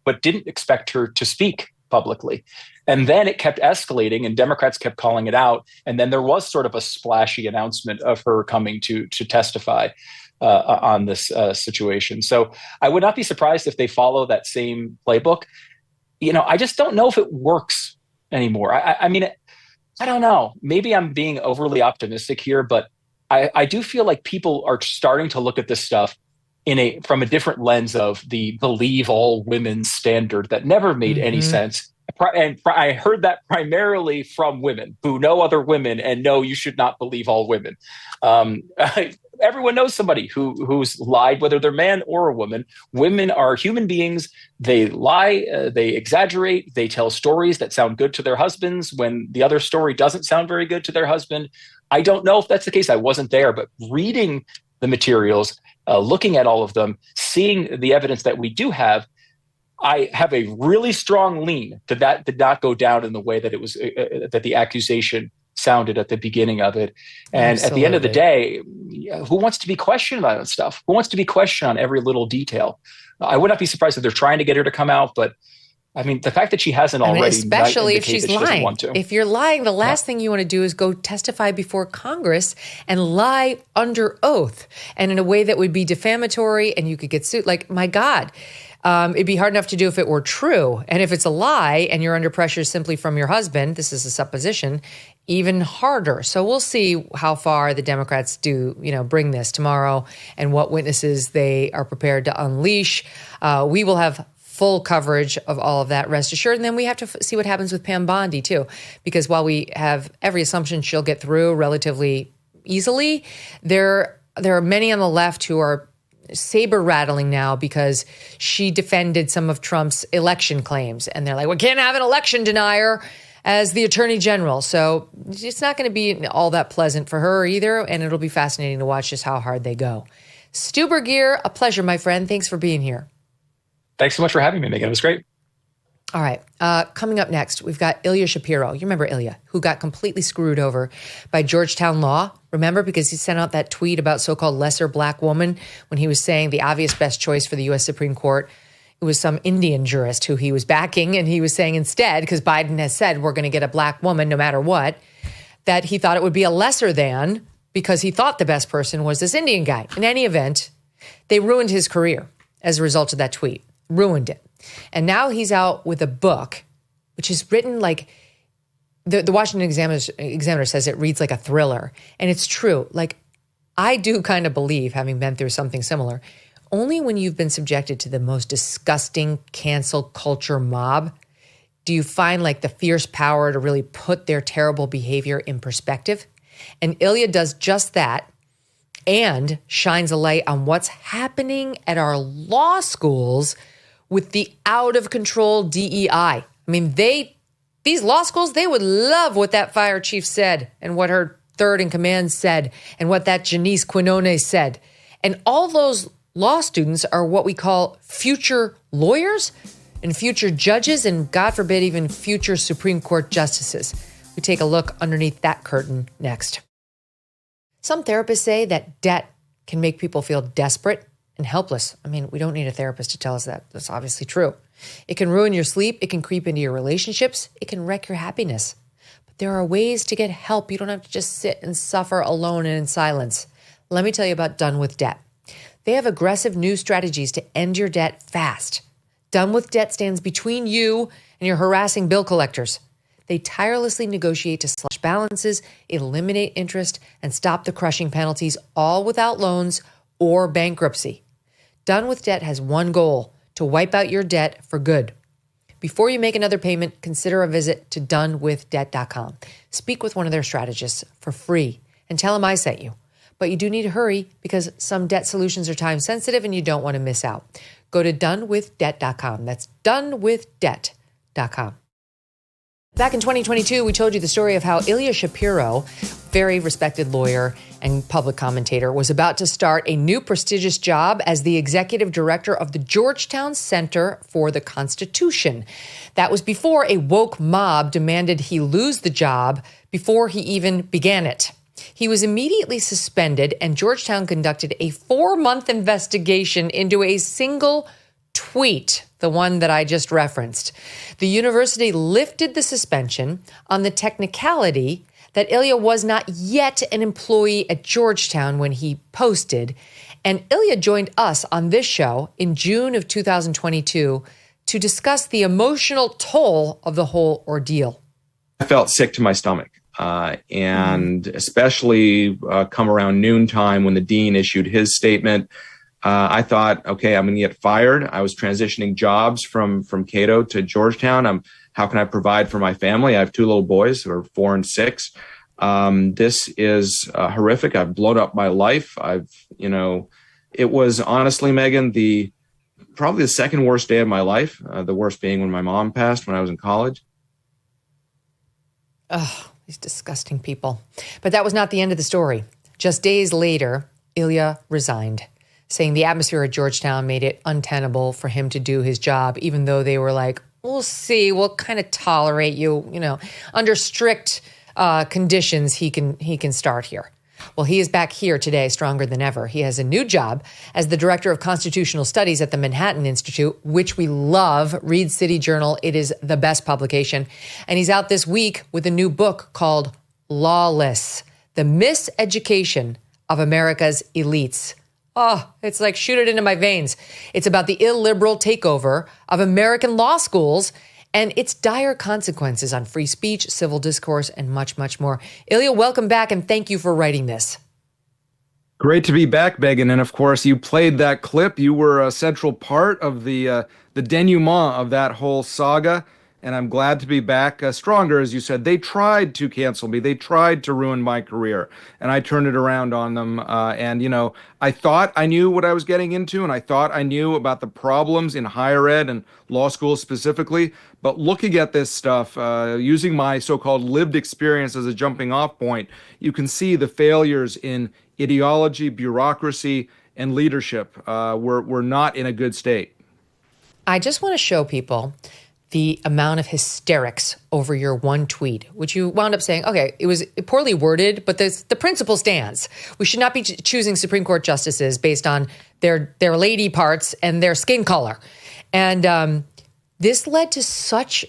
but didn't expect her to speak publicly. And then it kept escalating and Democrats kept calling it out. And then there was sort of a splashy announcement of her coming to testify on this situation. So I would not be surprised if they follow that same playbook. I just don't know if it works anymore. I mean, I don't know. Maybe I'm being overly optimistic here, but I do feel like people are starting to look at this stuff from a different lens of the believe all women standard that never made any sense. And I heard that primarily from women who know other women and know you should not believe all women. Everyone knows somebody who's lied, whether they're man or a woman. Women are human beings. They lie, they exaggerate, they tell stories that sound good to their husbands when the other story doesn't sound very good to their husband. I don't know if that's the case. I wasn't there, but reading the materials, looking at all of them, seeing the evidence that we do have, I have a really strong lean that did not go down in the way that it was that the accusation sounded at the beginning of it. And Absolutely. At the end of the day, who wants to be questioned on that stuff? Who wants to be questioned on every little detail? I would not be surprised if they're trying to get her to come out, but I mean, the fact that she hasn't already, especially if she's lying. If you're lying, the last thing you want to do is go testify before Congress and lie under oath and in a way that would be defamatory and you could get sued. Like, my God. It'd be hard enough to do if it were true. And if it's a lie and you're under pressure simply from your husband, this is a supposition, even harder. So we'll see how far the Democrats do, bring this tomorrow and what witnesses they are prepared to unleash. We will have full coverage of all of that, rest assured. And then we have to see what happens with Pam Bondi too, because while we have every assumption she'll get through relatively easily, there are many on the left who are saber rattling now because she defended some of Trump's election claims. And they're like, we can't have an election denier as the attorney general. So it's not going to be all that pleasant for her either. And it'll be fascinating to watch just how hard they go. Stu Burguiere, a pleasure, my friend. Thanks for being here. Thanks so much for having me, Megyn. It was great. All right. Coming up next, we've got Ilya Shapiro. You remember Ilya, who got completely screwed over by Georgetown Law. Remember, because he sent out that tweet about so-called lesser black woman when he was saying the obvious best choice for the U.S. Supreme Court. It was some Indian jurist who he was backing. And he was saying instead, because Biden has said we're going to get a black woman no matter what, that he thought it would be a lesser than because he thought the best person was this Indian guy. In any event, they ruined his career as a result of that tweet. Ruined it. And now he's out with a book, which is written like the Washington Examiner says it reads like a thriller. And it's true. Like, I do kind of believe, having been through something similar, only when you've been subjected to the most disgusting cancel culture mob do you find like the fierce power to really put their terrible behavior in perspective? And Ilya does just that and shines a light on what's happening at our law schools with the out of control DEI. I mean, these law schools, they would love what that fire chief said and what her third in command said and what that Janice Quinone said. And all those law students are what we call future lawyers and future judges and, God forbid, even future Supreme Court justices. We take a look underneath that curtain next. Some therapists say that debt can make people feel desperate and helpless. I mean, we don't need a therapist to tell us that. That's obviously true. It can ruin your sleep. It can creep into your relationships. It can wreck your happiness. But there are ways to get help. You don't have to just sit and suffer alone and in silence. Let me tell you about Done With Debt. They have aggressive new strategies to end your debt fast. Done With Debt stands between you and your harassing bill collectors. They tirelessly negotiate to slash balances, eliminate interest, and stop the crushing penalties, all without loans or bankruptcy. Done With Debt has one goal: to wipe out your debt for good. Before you make another payment, consider a visit to donewithdebt.com. Speak with one of their strategists for free and tell them I sent you. But you do need to hurry because some debt solutions are time sensitive and you don't want to miss out. Go to donewithdebt.com. That's donewithdebt.com. Back in 2022, we told you the story of how Ilya Shapiro, very respected lawyer and public commentator, was about to start a new prestigious job as the executive director of the Georgetown Center for the Constitution. That was before a woke mob demanded he lose the job before he even began it. He was immediately suspended, and Georgetown conducted a 4-month investigation into a single tweet, the one that I just referenced. The university lifted the suspension on the technicality that Ilya was not yet an employee at Georgetown when he posted. And Ilya joined us on this show in June of 2022 to discuss the emotional toll of the whole ordeal. I felt sick to my stomach. And especially come around noontime when the dean issued his statement, I thought, okay, I'm going to get fired. I was transitioning jobs from Cato to Georgetown. How can I provide for my family? I have 2 little boys who are 4 and 6. This is horrific. I've blown up my life. It was honestly, Megyn, probably the second worst day of my life. The worst being when my mom passed when I was in college. Oh, these disgusting people. But that was not the end of the story. Just days later, Ilya resigned, saying the atmosphere at Georgetown made it untenable for him to do his job, even though they were like, we'll see, we'll kind of tolerate you, under strict conditions, he can start here. Well, he is back here today, stronger than ever. He has a new job as the director of constitutional studies at the Manhattan Institute, which we love. Read City Journal. It is the best publication. And he's out this week with a new book called Lawless, The Miseducation of America's Elites. Oh, it's like shoot it into my veins. It's about the illiberal takeover of American law schools and its dire consequences on free speech, civil discourse, and much, much more. Ilya, welcome back, and thank you for writing this. Great to be back, Megyn. And of course, you played that clip. You were a central part of the denouement of that whole saga. And I'm glad to be back stronger, as you said. They tried to cancel me. They tried to ruin my career. And I turned it around on them. I thought I knew what I was getting into, and I thought I knew about the problems in higher ed and law school specifically. But looking at this stuff, using my so-called lived experience as a jumping off point, you can see the failures in ideology, bureaucracy, and leadership. We're not in a good state. I just want to show people the amount of hysterics over your one tweet, which you wound up saying, okay, it was poorly worded, but the principle stands. We should not be choosing Supreme Court justices based on their lady parts and their skin color. And this led to such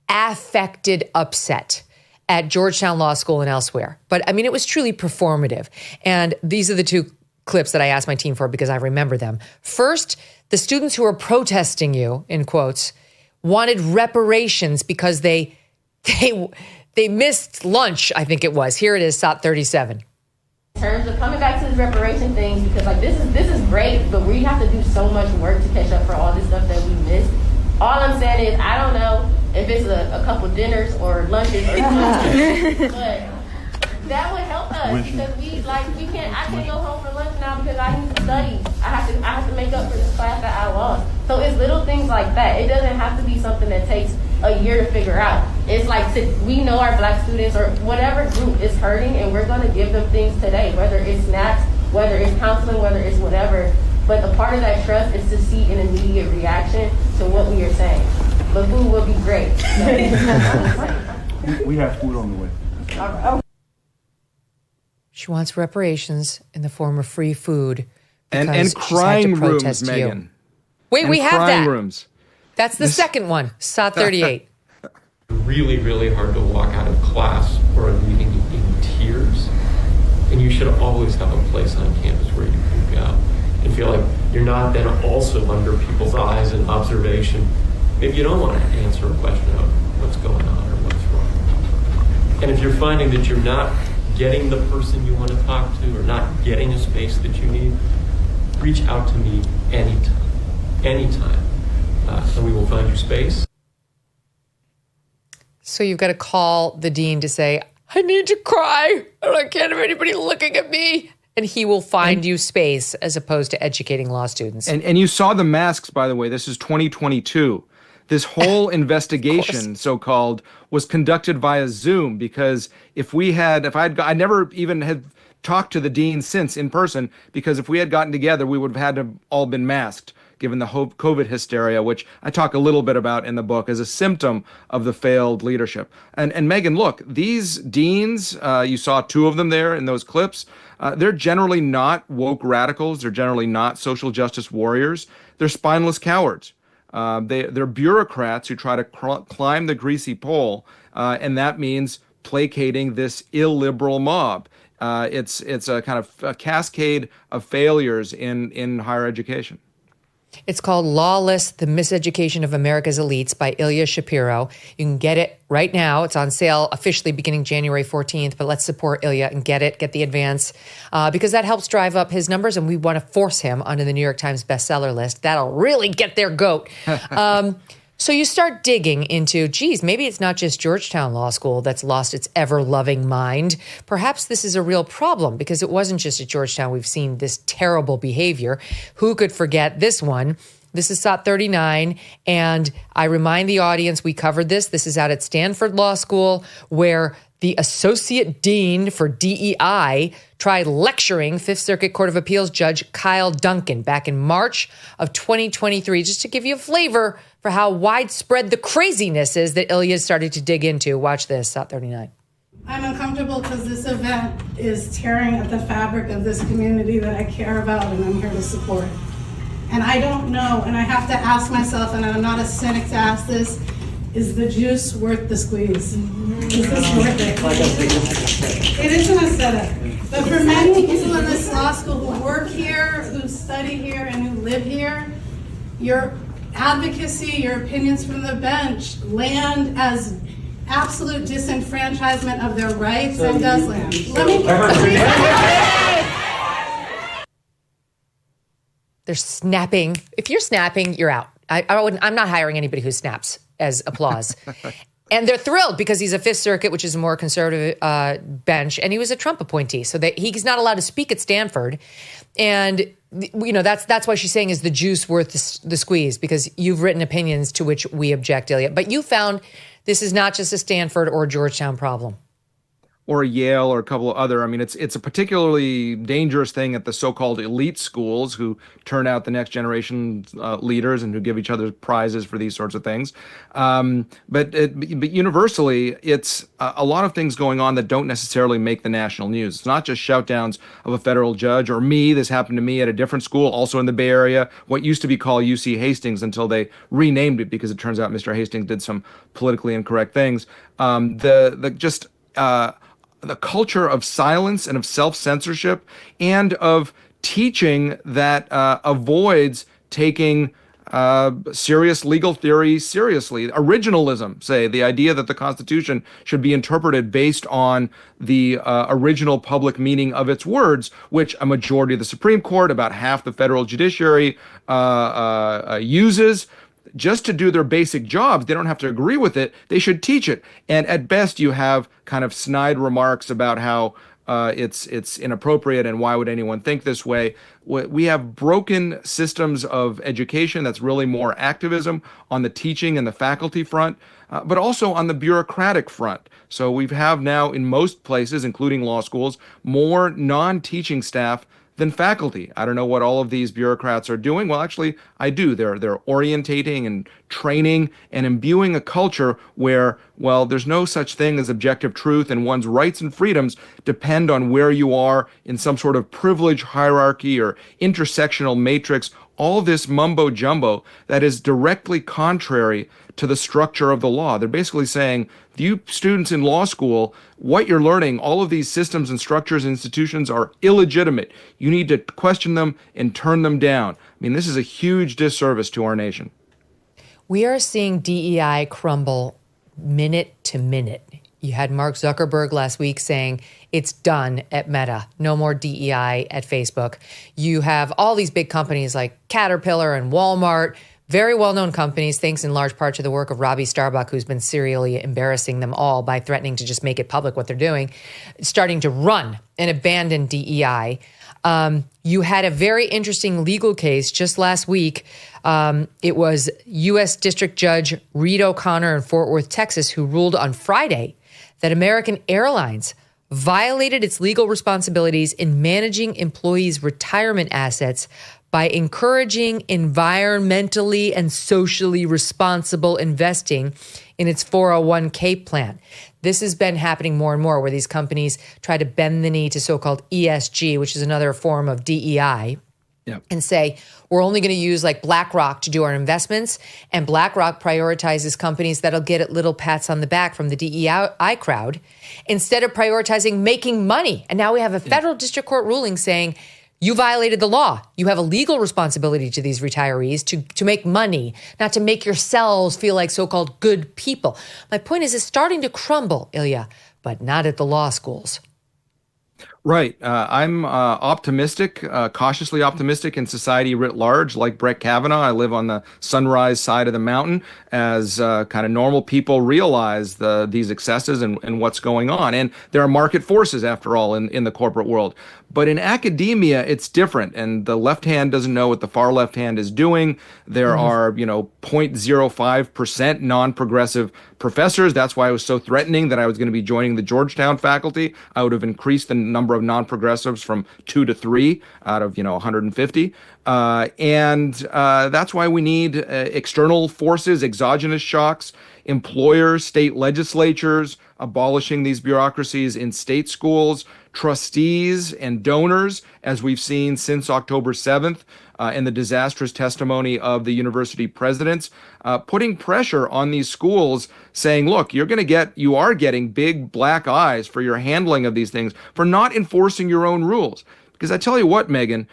affected upset at Georgetown Law School and elsewhere. But I mean, it was truly performative. And these are the 2 clips that I asked my team for because I remember them. First, the students who were protesting you, in quotes, wanted reparations because they missed lunch, I think it was. Here it is, SOT 37. In terms of coming back to this reparation thing, because this is great, but we have to do so much work to catch up for all this stuff that we missed. All I'm saying is, I don't know if it's a couple dinners or lunches or something. But that would help us because I can't go home for lunch now because I need to study. I have to make up for this class that I lost. So it's little things like that. It doesn't have to be something that takes a year to figure out. It's like we know our Black students or whatever group is hurting, and we're going to give them things today, whether it's snacks, whether it's counseling, whether it's whatever. But the part of that trust is to see an immediate reaction to what we are saying. But food will be great. We have food on the way. All right. She wants reparations in the form of free food. And crying rooms, Megyn. Wait, we have that. Rooms. That's the second one, SOT 38. Really, really hard to walk out of class or a meeting in tears. And you should always have a place on campus where you can go and feel like you're not then also under people's eyes and observation. Maybe you don't want to answer a question of what's going on or what's wrong. And if you're finding that you're not getting the person you want to talk to or not getting a space that you need, reach out to me anytime, and we will find you space. So you've got to call the dean to say, I need to cry. I can't have anybody looking at me. And he will find you space as opposed to educating law students. And you saw the masks, by the way. This is 2022. This whole investigation, so-called, was conducted via Zoom because I never even had talked to the dean since in person because if we had gotten together, we would have had to all been masked, given the COVID hysteria, which I talk a little bit about in the book as a symptom of the failed leadership. And Megyn, look, these deans, you saw two of them there in those clips, they're generally not woke radicals. They're generally not social justice warriors. They're spineless cowards. They're bureaucrats who try to climb the greasy pole, and that means placating this illiberal mob. It's a kind of a cascade of failures in higher education. It's called Lawless, The Miseducation of America's Elites by Ilya Shapiro. You can get it right now. It's on sale officially beginning January 14th, but let's support Ilya and get the advance, because that helps drive up his numbers, and we want to force him onto the New York Times bestseller list. That'll really get their goat. So you start digging into, maybe it's not just Georgetown Law School that's lost its ever-loving mind. Perhaps this is a real problem because it wasn't just at Georgetown we've seen this terrible behavior. Who could forget this one? This is SOT 39, and I remind the audience we covered this. This is out at Stanford Law School, where the Associate Dean for DEI tried lecturing Fifth Circuit Court of Appeals Judge Kyle Duncan back in March of 2023, just to give you a flavor for how widespread the craziness is that Ilya started to dig into. Watch this, SOT 39. I'm uncomfortable because this event is tearing at the fabric of this community that I care about and I'm here to support. And I don't know, and I have to ask myself, and I'm not a cynic to ask this, is the juice worth the squeeze? Is this worth it? It isn't a setup. But for many people in this law school who work here, who study here, and who live here, your advocacy, your opinions from the bench land as absolute disenfranchisement of their rights and does land. They're snapping. If you're snapping, you're out. I'm not hiring anybody who snaps as applause. And they're thrilled because he's a Fifth Circuit, which is a more conservative bench, and he was a Trump appointee, so that he's not allowed to speak at Stanford. And that's why she's saying, is the juice worth the squeeze? Because you've written opinions to which we object, Ilya. But you found this is not just a Stanford or Georgetown problem. Or a Yale or a couple of other. I mean, it's a particularly dangerous thing at the so-called elite schools who turn out the next generation leaders and who give each other prizes for these sorts of things. But universally, it's a lot of things going on that don't necessarily make the national news. It's not just shoutdowns of a federal judge or me. This happened to me at a different school, also in the Bay Area, what used to be called UC Hastings until they renamed it because it turns out Mr. Hastings did some politically incorrect things. The culture of silence and of self-censorship and of teaching that avoids taking serious legal theory seriously. Originalism, say, the idea that the Constitution should be interpreted based on the original public meaning of its words, which a majority of the Supreme Court, about half the federal judiciary, uses. just to do their basic jobs. They don't have to agree with it. They should teach it. And at best, you have kind of snide remarks about how it's inappropriate and why would anyone think this way. We have broken systems of education. That's really more activism on the teaching and the faculty front, but also on the bureaucratic front. So we have now in most places, including law schools, more non-teaching staff than faculty. I don't know what all of these bureaucrats are doing. Well, actually, I do. They're orientating and training and imbuing a culture where, well, there's no such thing as objective truth, and one's rights and freedoms depend on where you are in some sort of privilege hierarchy or intersectional matrix. All this mumbo jumbo that is directly contrary to the structure of the law. They're basically saying, you students in law school, what you're learning, all of these systems and structures and institutions are illegitimate. You need to question them and turn them down. I mean, this is a huge disservice to our nation. We are seeing DEI crumble minute to minute. You had Mark Zuckerberg last week saying it's done at Meta. No more DEI at Facebook. You have all these big companies like Caterpillar and Walmart, very well-known companies, thanks in large part to the work of Robbie Starbuck, who's been serially embarrassing them all by threatening to just make it public what they're doing, starting to run and abandon DEI. You had a very interesting legal case just last week. It was U.S. District Judge Reed O'Connor in Fort Worth, Texas, who ruled on Friday that American Airlines violated its legal responsibilities in managing employees' retirement assets by encouraging environmentally and socially responsible investing in its 401k plan. This has been happening more and more, where these companies try to bend the knee to so-called ESG, which is another form of DEI, and say, we're only going to use like BlackRock to do our investments. And BlackRock prioritizes companies that'll get little pats on the back from the DEI crowd instead of prioritizing making money. And now we have a federal district court ruling saying, you violated the law. You have a legal responsibility to these retirees to make money, not to make yourselves feel like so-called good people. My point is, it's starting to crumble, Ilya, but not at the law schools. Right. I'm optimistic, cautiously optimistic in society writ large. Like Brett Kavanaugh, I live on the sunrise side of the mountain as kind of normal people realize these excesses and what's going on. And there are market forces, after all, in the corporate world. But in academia, it's different. And the left hand doesn't know what the far left hand is doing. There are, 0.05% non-progressive professors. That's why I was so threatening that I was going to be joining the Georgetown faculty. I would have increased the number of non-progressives from 2 to 3 out of 150. And that's why we need external forces, exogenous shocks, employers, state legislatures, abolishing these bureaucracies in state schools, trustees and donors, as we've seen since October 7th, and the disastrous testimony of the university presidents, putting pressure on these schools, saying, look, you are getting big black eyes for your handling of these things, for not enforcing your own rules. Because I tell you what, Megyn,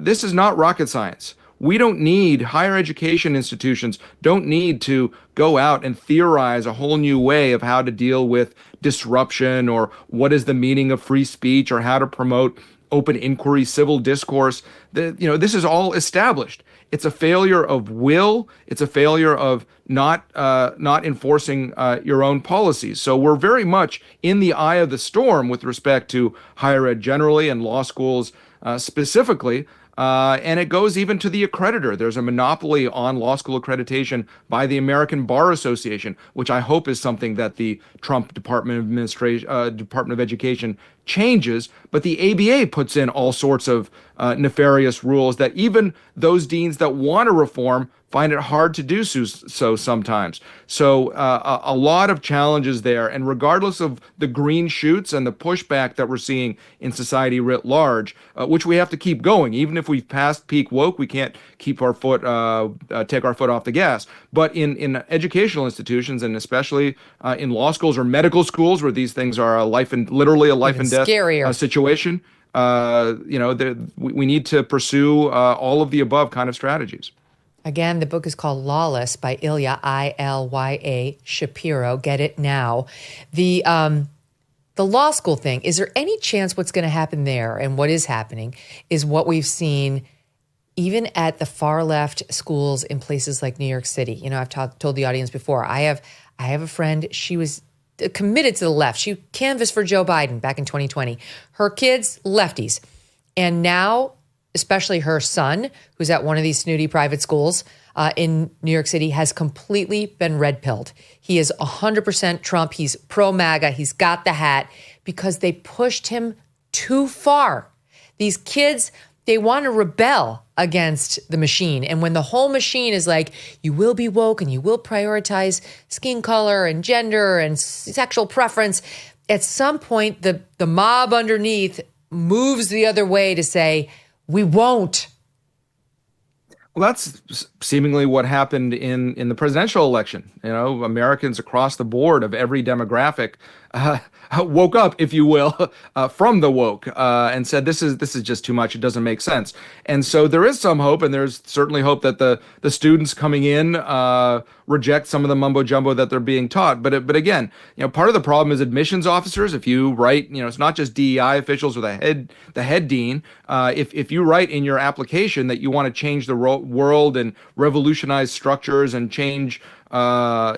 this is not rocket science. We don't need, higher education institutions don't need to go out and theorize a whole new way of how to deal with disruption, or what is the meaning of free speech, or how to promote open inquiry, civil discourse. This is all established. It's a failure of will. It's a failure of not enforcing your own policies. So we're very much in the eye of the storm with respect to higher ed generally and law schools specifically. And it goes even to the accreditor. There's a monopoly on law school accreditation by the American Bar Association, which I hope is something that the Trump Department of Education changes. But the ABA puts in all sorts of nefarious rules that even those deans that want to reform find it hard to do so sometimes. So a lot of challenges there. And regardless of the green shoots and the pushback that we're seeing in society writ large, which we have to keep going, even if we've passed peak woke, we can't keep our foot, take our foot off the gas. But in educational institutions, and especially in law schools or medical schools, where these things are literally a life and death situation, we need to pursue all of the above kind of strategies. Again, the book is called Lawless by Ilya, Ilya Shapiro. Get it now. The law school thing, is there any chance what's going to happen there, and what is happening, is what we've seen even at the far left schools in places like New York City, I've told the audience before, I have a friend, she was committed to the left. She canvassed for Joe Biden back in 2020. Her kids, lefties. And now, especially her son, who's at one of these snooty private schools in New York City, has completely been red-pilled. He is 100% Trump. He's pro-MAGA. He's got the hat because they pushed him too far. These kids, they want to rebel against the machine. And when the whole machine is like, you will be woke and you will prioritize skin color and gender and sexual preference, at some point, the mob underneath moves the other way to say, we won't. Well, that's seemingly what happened in the presidential election. Americans across the board of every demographic woke up, if you will, from the woke and said, this is just too much. It doesn't make sense. And so there is some hope, and there's certainly hope that the students coming in reject some of the mumbo jumbo that they're being taught. But again, part of the problem is admissions officers. If you write, it's not just DEI officials or the head dean. If you write in your application that you want to change the world and revolutionize structures and change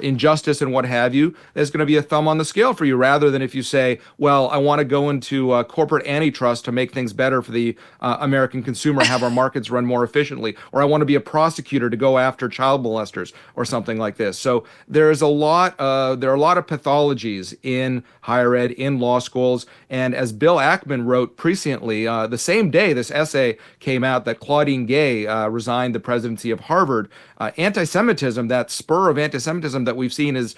injustice and what have you, there's going to be a thumb on the scale for you, rather than if you say, well, I want to go into corporate antitrust to make things better for the American consumer, have our markets run more efficiently, or I want to be a prosecutor to go after child molesters or something like this. So there are a lot of pathologies in higher ed, in law schools. And as Bill Ackman wrote presciently, the same day this essay came out that Claudine Gay resigned the presidency of Harvard, anti-Semitism, that spur of anti-Semitism that we've seen is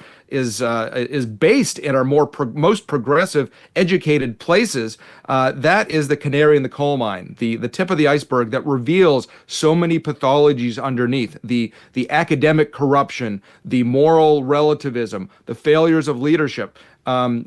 based in our most progressive, educated places. That is the canary in the coal mine, the tip of the iceberg that reveals so many pathologies underneath: the academic corruption, the moral relativism, the failures of leadership. I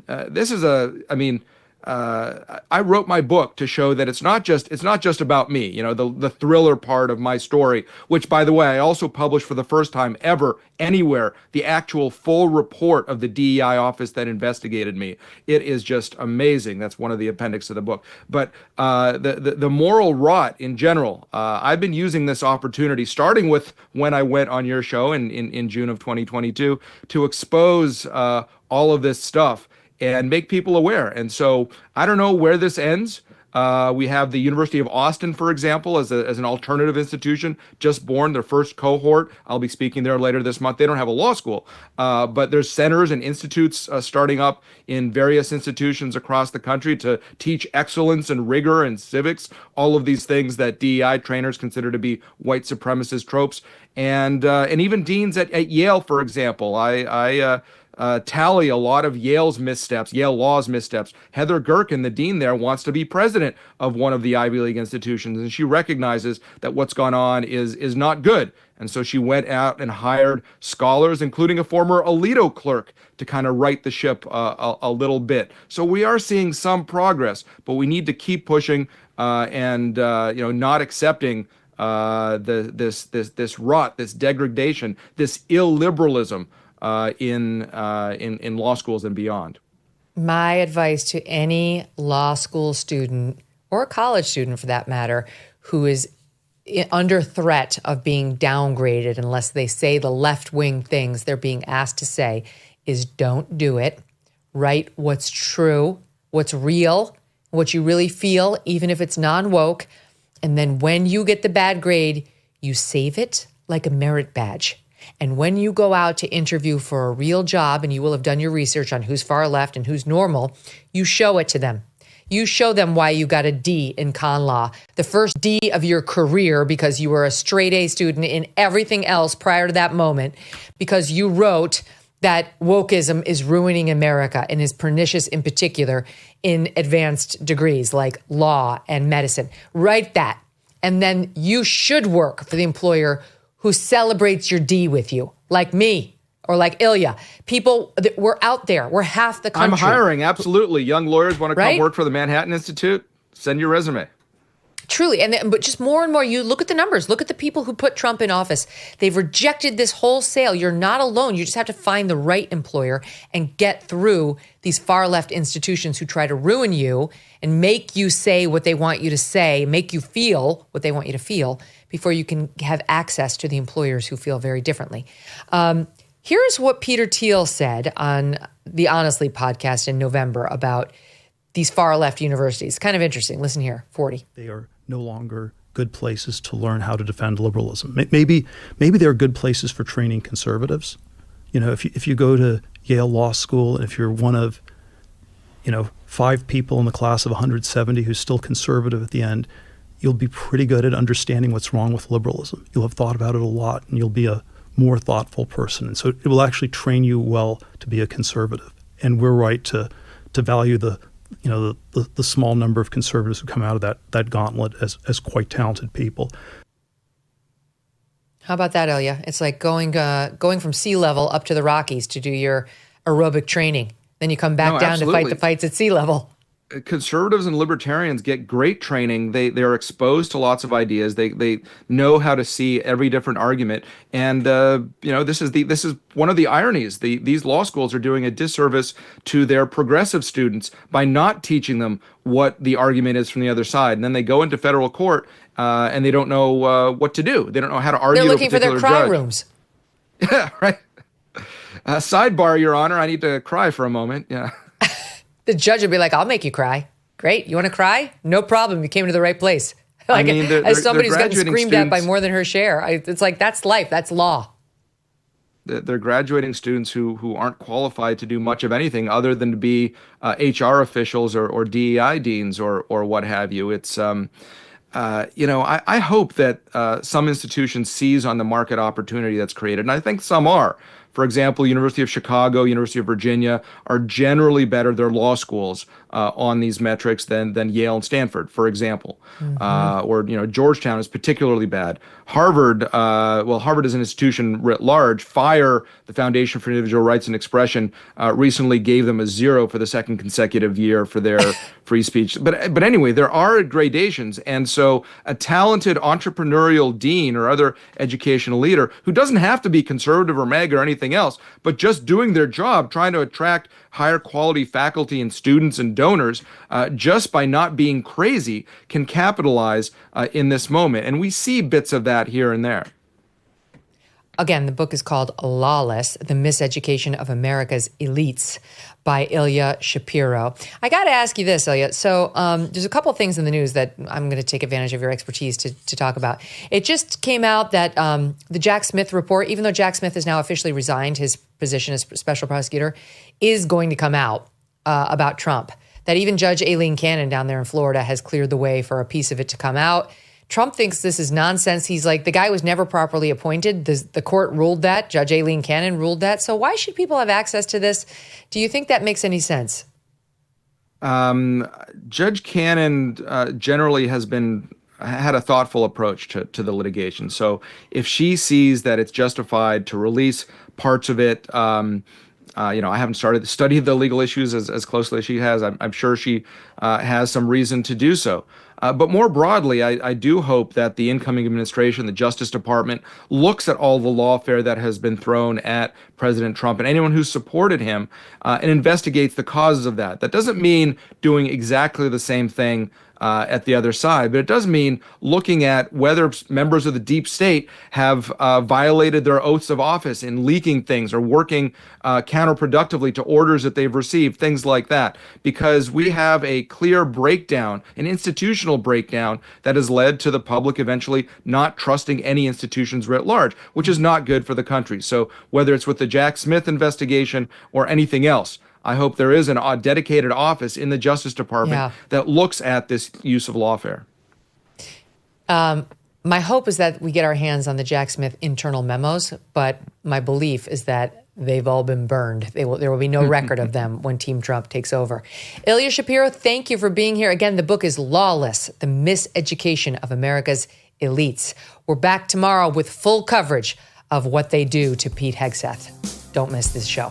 wrote my book to show that it's not just about me, the thriller part of my story, which, by the way, I also published for the first time ever anywhere, the actual full report of the DEI office that investigated me. It is just amazing. That's one of the appendix of the book. But the moral rot in general, I've been using this opportunity, starting with when I went on your show in June of 2022, to expose all of this stuff and make people aware. And so I don't know where this ends. We have the University of Austin, for example, as an alternative institution, just born, their first cohort. I'll be speaking there later this month. They don't have a law school, but there's centers and institutes starting up in various institutions across the country to teach excellence and rigor and civics, all of these things that DEI trainers consider to be white supremacist tropes. And even deans at Yale, for example. I tally a lot of Yale Law's missteps. Heather Gerken, the dean there, wants to be president of one of the Ivy League institutions, and she recognizes that what's gone on is not good. And so she went out and hired scholars, including a former Alito clerk, to kind of right the ship a little bit. So we are seeing some progress, but we need to keep pushing and not accepting this rot, this degradation, this illiberalism in law schools and beyond. My advice to any law school student, or a college student for that matter, who is under threat of being downgraded unless they say the left-wing things they're being asked to say, is don't do it. Write what's true, what's real, what you really feel, even if it's non-woke. And then when you get the bad grade, you save it like a merit badge. And when you go out to interview for a real job, and you will have done your research on who's far left and who's normal, you show it to them. You show them why you got a D in con law, the first D of your career, because you were a straight A student in everything else prior to that moment, because you wrote that wokeism is ruining America and is pernicious in particular in advanced degrees like law and medicine. Write that. And then you should work for the employer who celebrates your D with you, like me or like Ilya. People, we're out there. We're half the country. I'm hiring, absolutely. Young lawyers want to come work for the Manhattan Institute? Send your resume. Truly. But just more and more, you look at the numbers. Look at the people who put Trump in office. They've rejected this wholesale. You're not alone. You just have to find the right employer and get through these far left institutions who try to ruin you and make you say what they want you to say, make you feel what they want you to feel, before you can have access to the employers who feel very differently. Here's what Peter Thiel said on the Honestly podcast in November about these far-left universities. Kind of interesting. Listen here, 40. They are no longer good places to learn how to defend liberalism. Maybe they're good places for training conservatives. You know, if you go to Yale Law School and if you're one of, 5 people in the class of 170 who's still conservative at the end, you'll be pretty good at understanding what's wrong with liberalism. You'll have thought about it a lot, and you'll be a more thoughtful person. And so it will actually train you well to be a conservative. And we're right to value the small number of conservatives who come out of that gauntlet as quite talented people. How about that, Ilya? It's like going from sea level up to the Rockies to do your aerobic training. Then you come back down to fight the fights at sea level. Conservatives and libertarians get great training. They are exposed to lots of ideas. They know how to see every different argument. And this is one of the ironies. These law schools are doing a disservice to their progressive students by not teaching them what the argument is from the other side. And then they go into federal court and they don't know what to do. They don't know how to argue. They're looking for their cry rooms. Yeah, right. Sidebar, Your Honor. I need to cry for a moment. Yeah. The judge would be like, I'll make you cry. Great. You want to cry? No problem. You came to the right place. Like, as somebody who's gotten screamed at by more than her share, it's like, that's life. That's law. They're graduating students who aren't qualified to do much of anything other than to be HR officials or DEI deans or what have you. It's, I hope that some institutions seize on the market opportunity that's created, and I think some are. For example, University of Chicago, University of Virginia are generally better, their law schools, on these metrics than Yale and Stanford, for example. Or Georgetown is particularly bad. Harvard, Harvard is an institution writ large. FIRE, the Foundation for Individual Rights and Expression, recently gave them a 0 for the second consecutive year for their free speech. But anyway, there are gradations. And so a talented entrepreneurial dean or other educational leader who doesn't have to be conservative or MAGA or anything else, but just doing their job, trying to attract higher quality faculty and students and donors, just by not being crazy, can capitalize in this moment. And we see bits of that here and there. Again, the book is called Lawless, The Miseducation of America's Elites by Ilya Shapiro. I got to ask you this, Ilya. So there's a couple of things in the news that I'm going to take advantage of your expertise to talk about. It just came out that the Jack Smith report, even though Jack Smith has now officially resigned his position as special prosecutor, is going to come out about Trump. That even Judge Aileen Cannon down there in Florida has cleared the way for a piece of it to come out. Trump thinks this is nonsense. He's like, the guy was never properly appointed. The court ruled that. Judge Aileen Cannon ruled that. So why should people have access to this? Do you think that makes any sense? Judge Cannon generally had a thoughtful approach to the litigation. So if she sees that it's justified to release parts of it, I haven't started to study the legal issues as closely as she has. I'm sure she has some reason to do so. But more broadly, I do hope that the incoming administration, the Justice Department, looks at all the lawfare that has been thrown at President Trump and anyone who supported him and investigates the causes of that. That doesn't mean doing exactly the same thing at the other side, but it does mean looking at whether members of the deep state have violated their oaths of office in leaking things or working counterproductively to orders that they've received, things like that, because we have a clear breakdown, an institutional breakdown that has led to the public eventually not trusting any institutions writ large, which is not good for the country. So whether it's with the Jack Smith investigation or anything else, I hope there is a dedicated office in the Justice Department that looks at this use of lawfare. My hope is that we get our hands on the Jack Smith internal memos, but my belief is that they've all been burned. There will be no record of them when Team Trump takes over. Ilya Shapiro, thank you for being here. Again, the book is Lawless, The Miseducation of America's Elites. We're back tomorrow with full coverage of what they do to Pete Hegseth. Don't miss this show.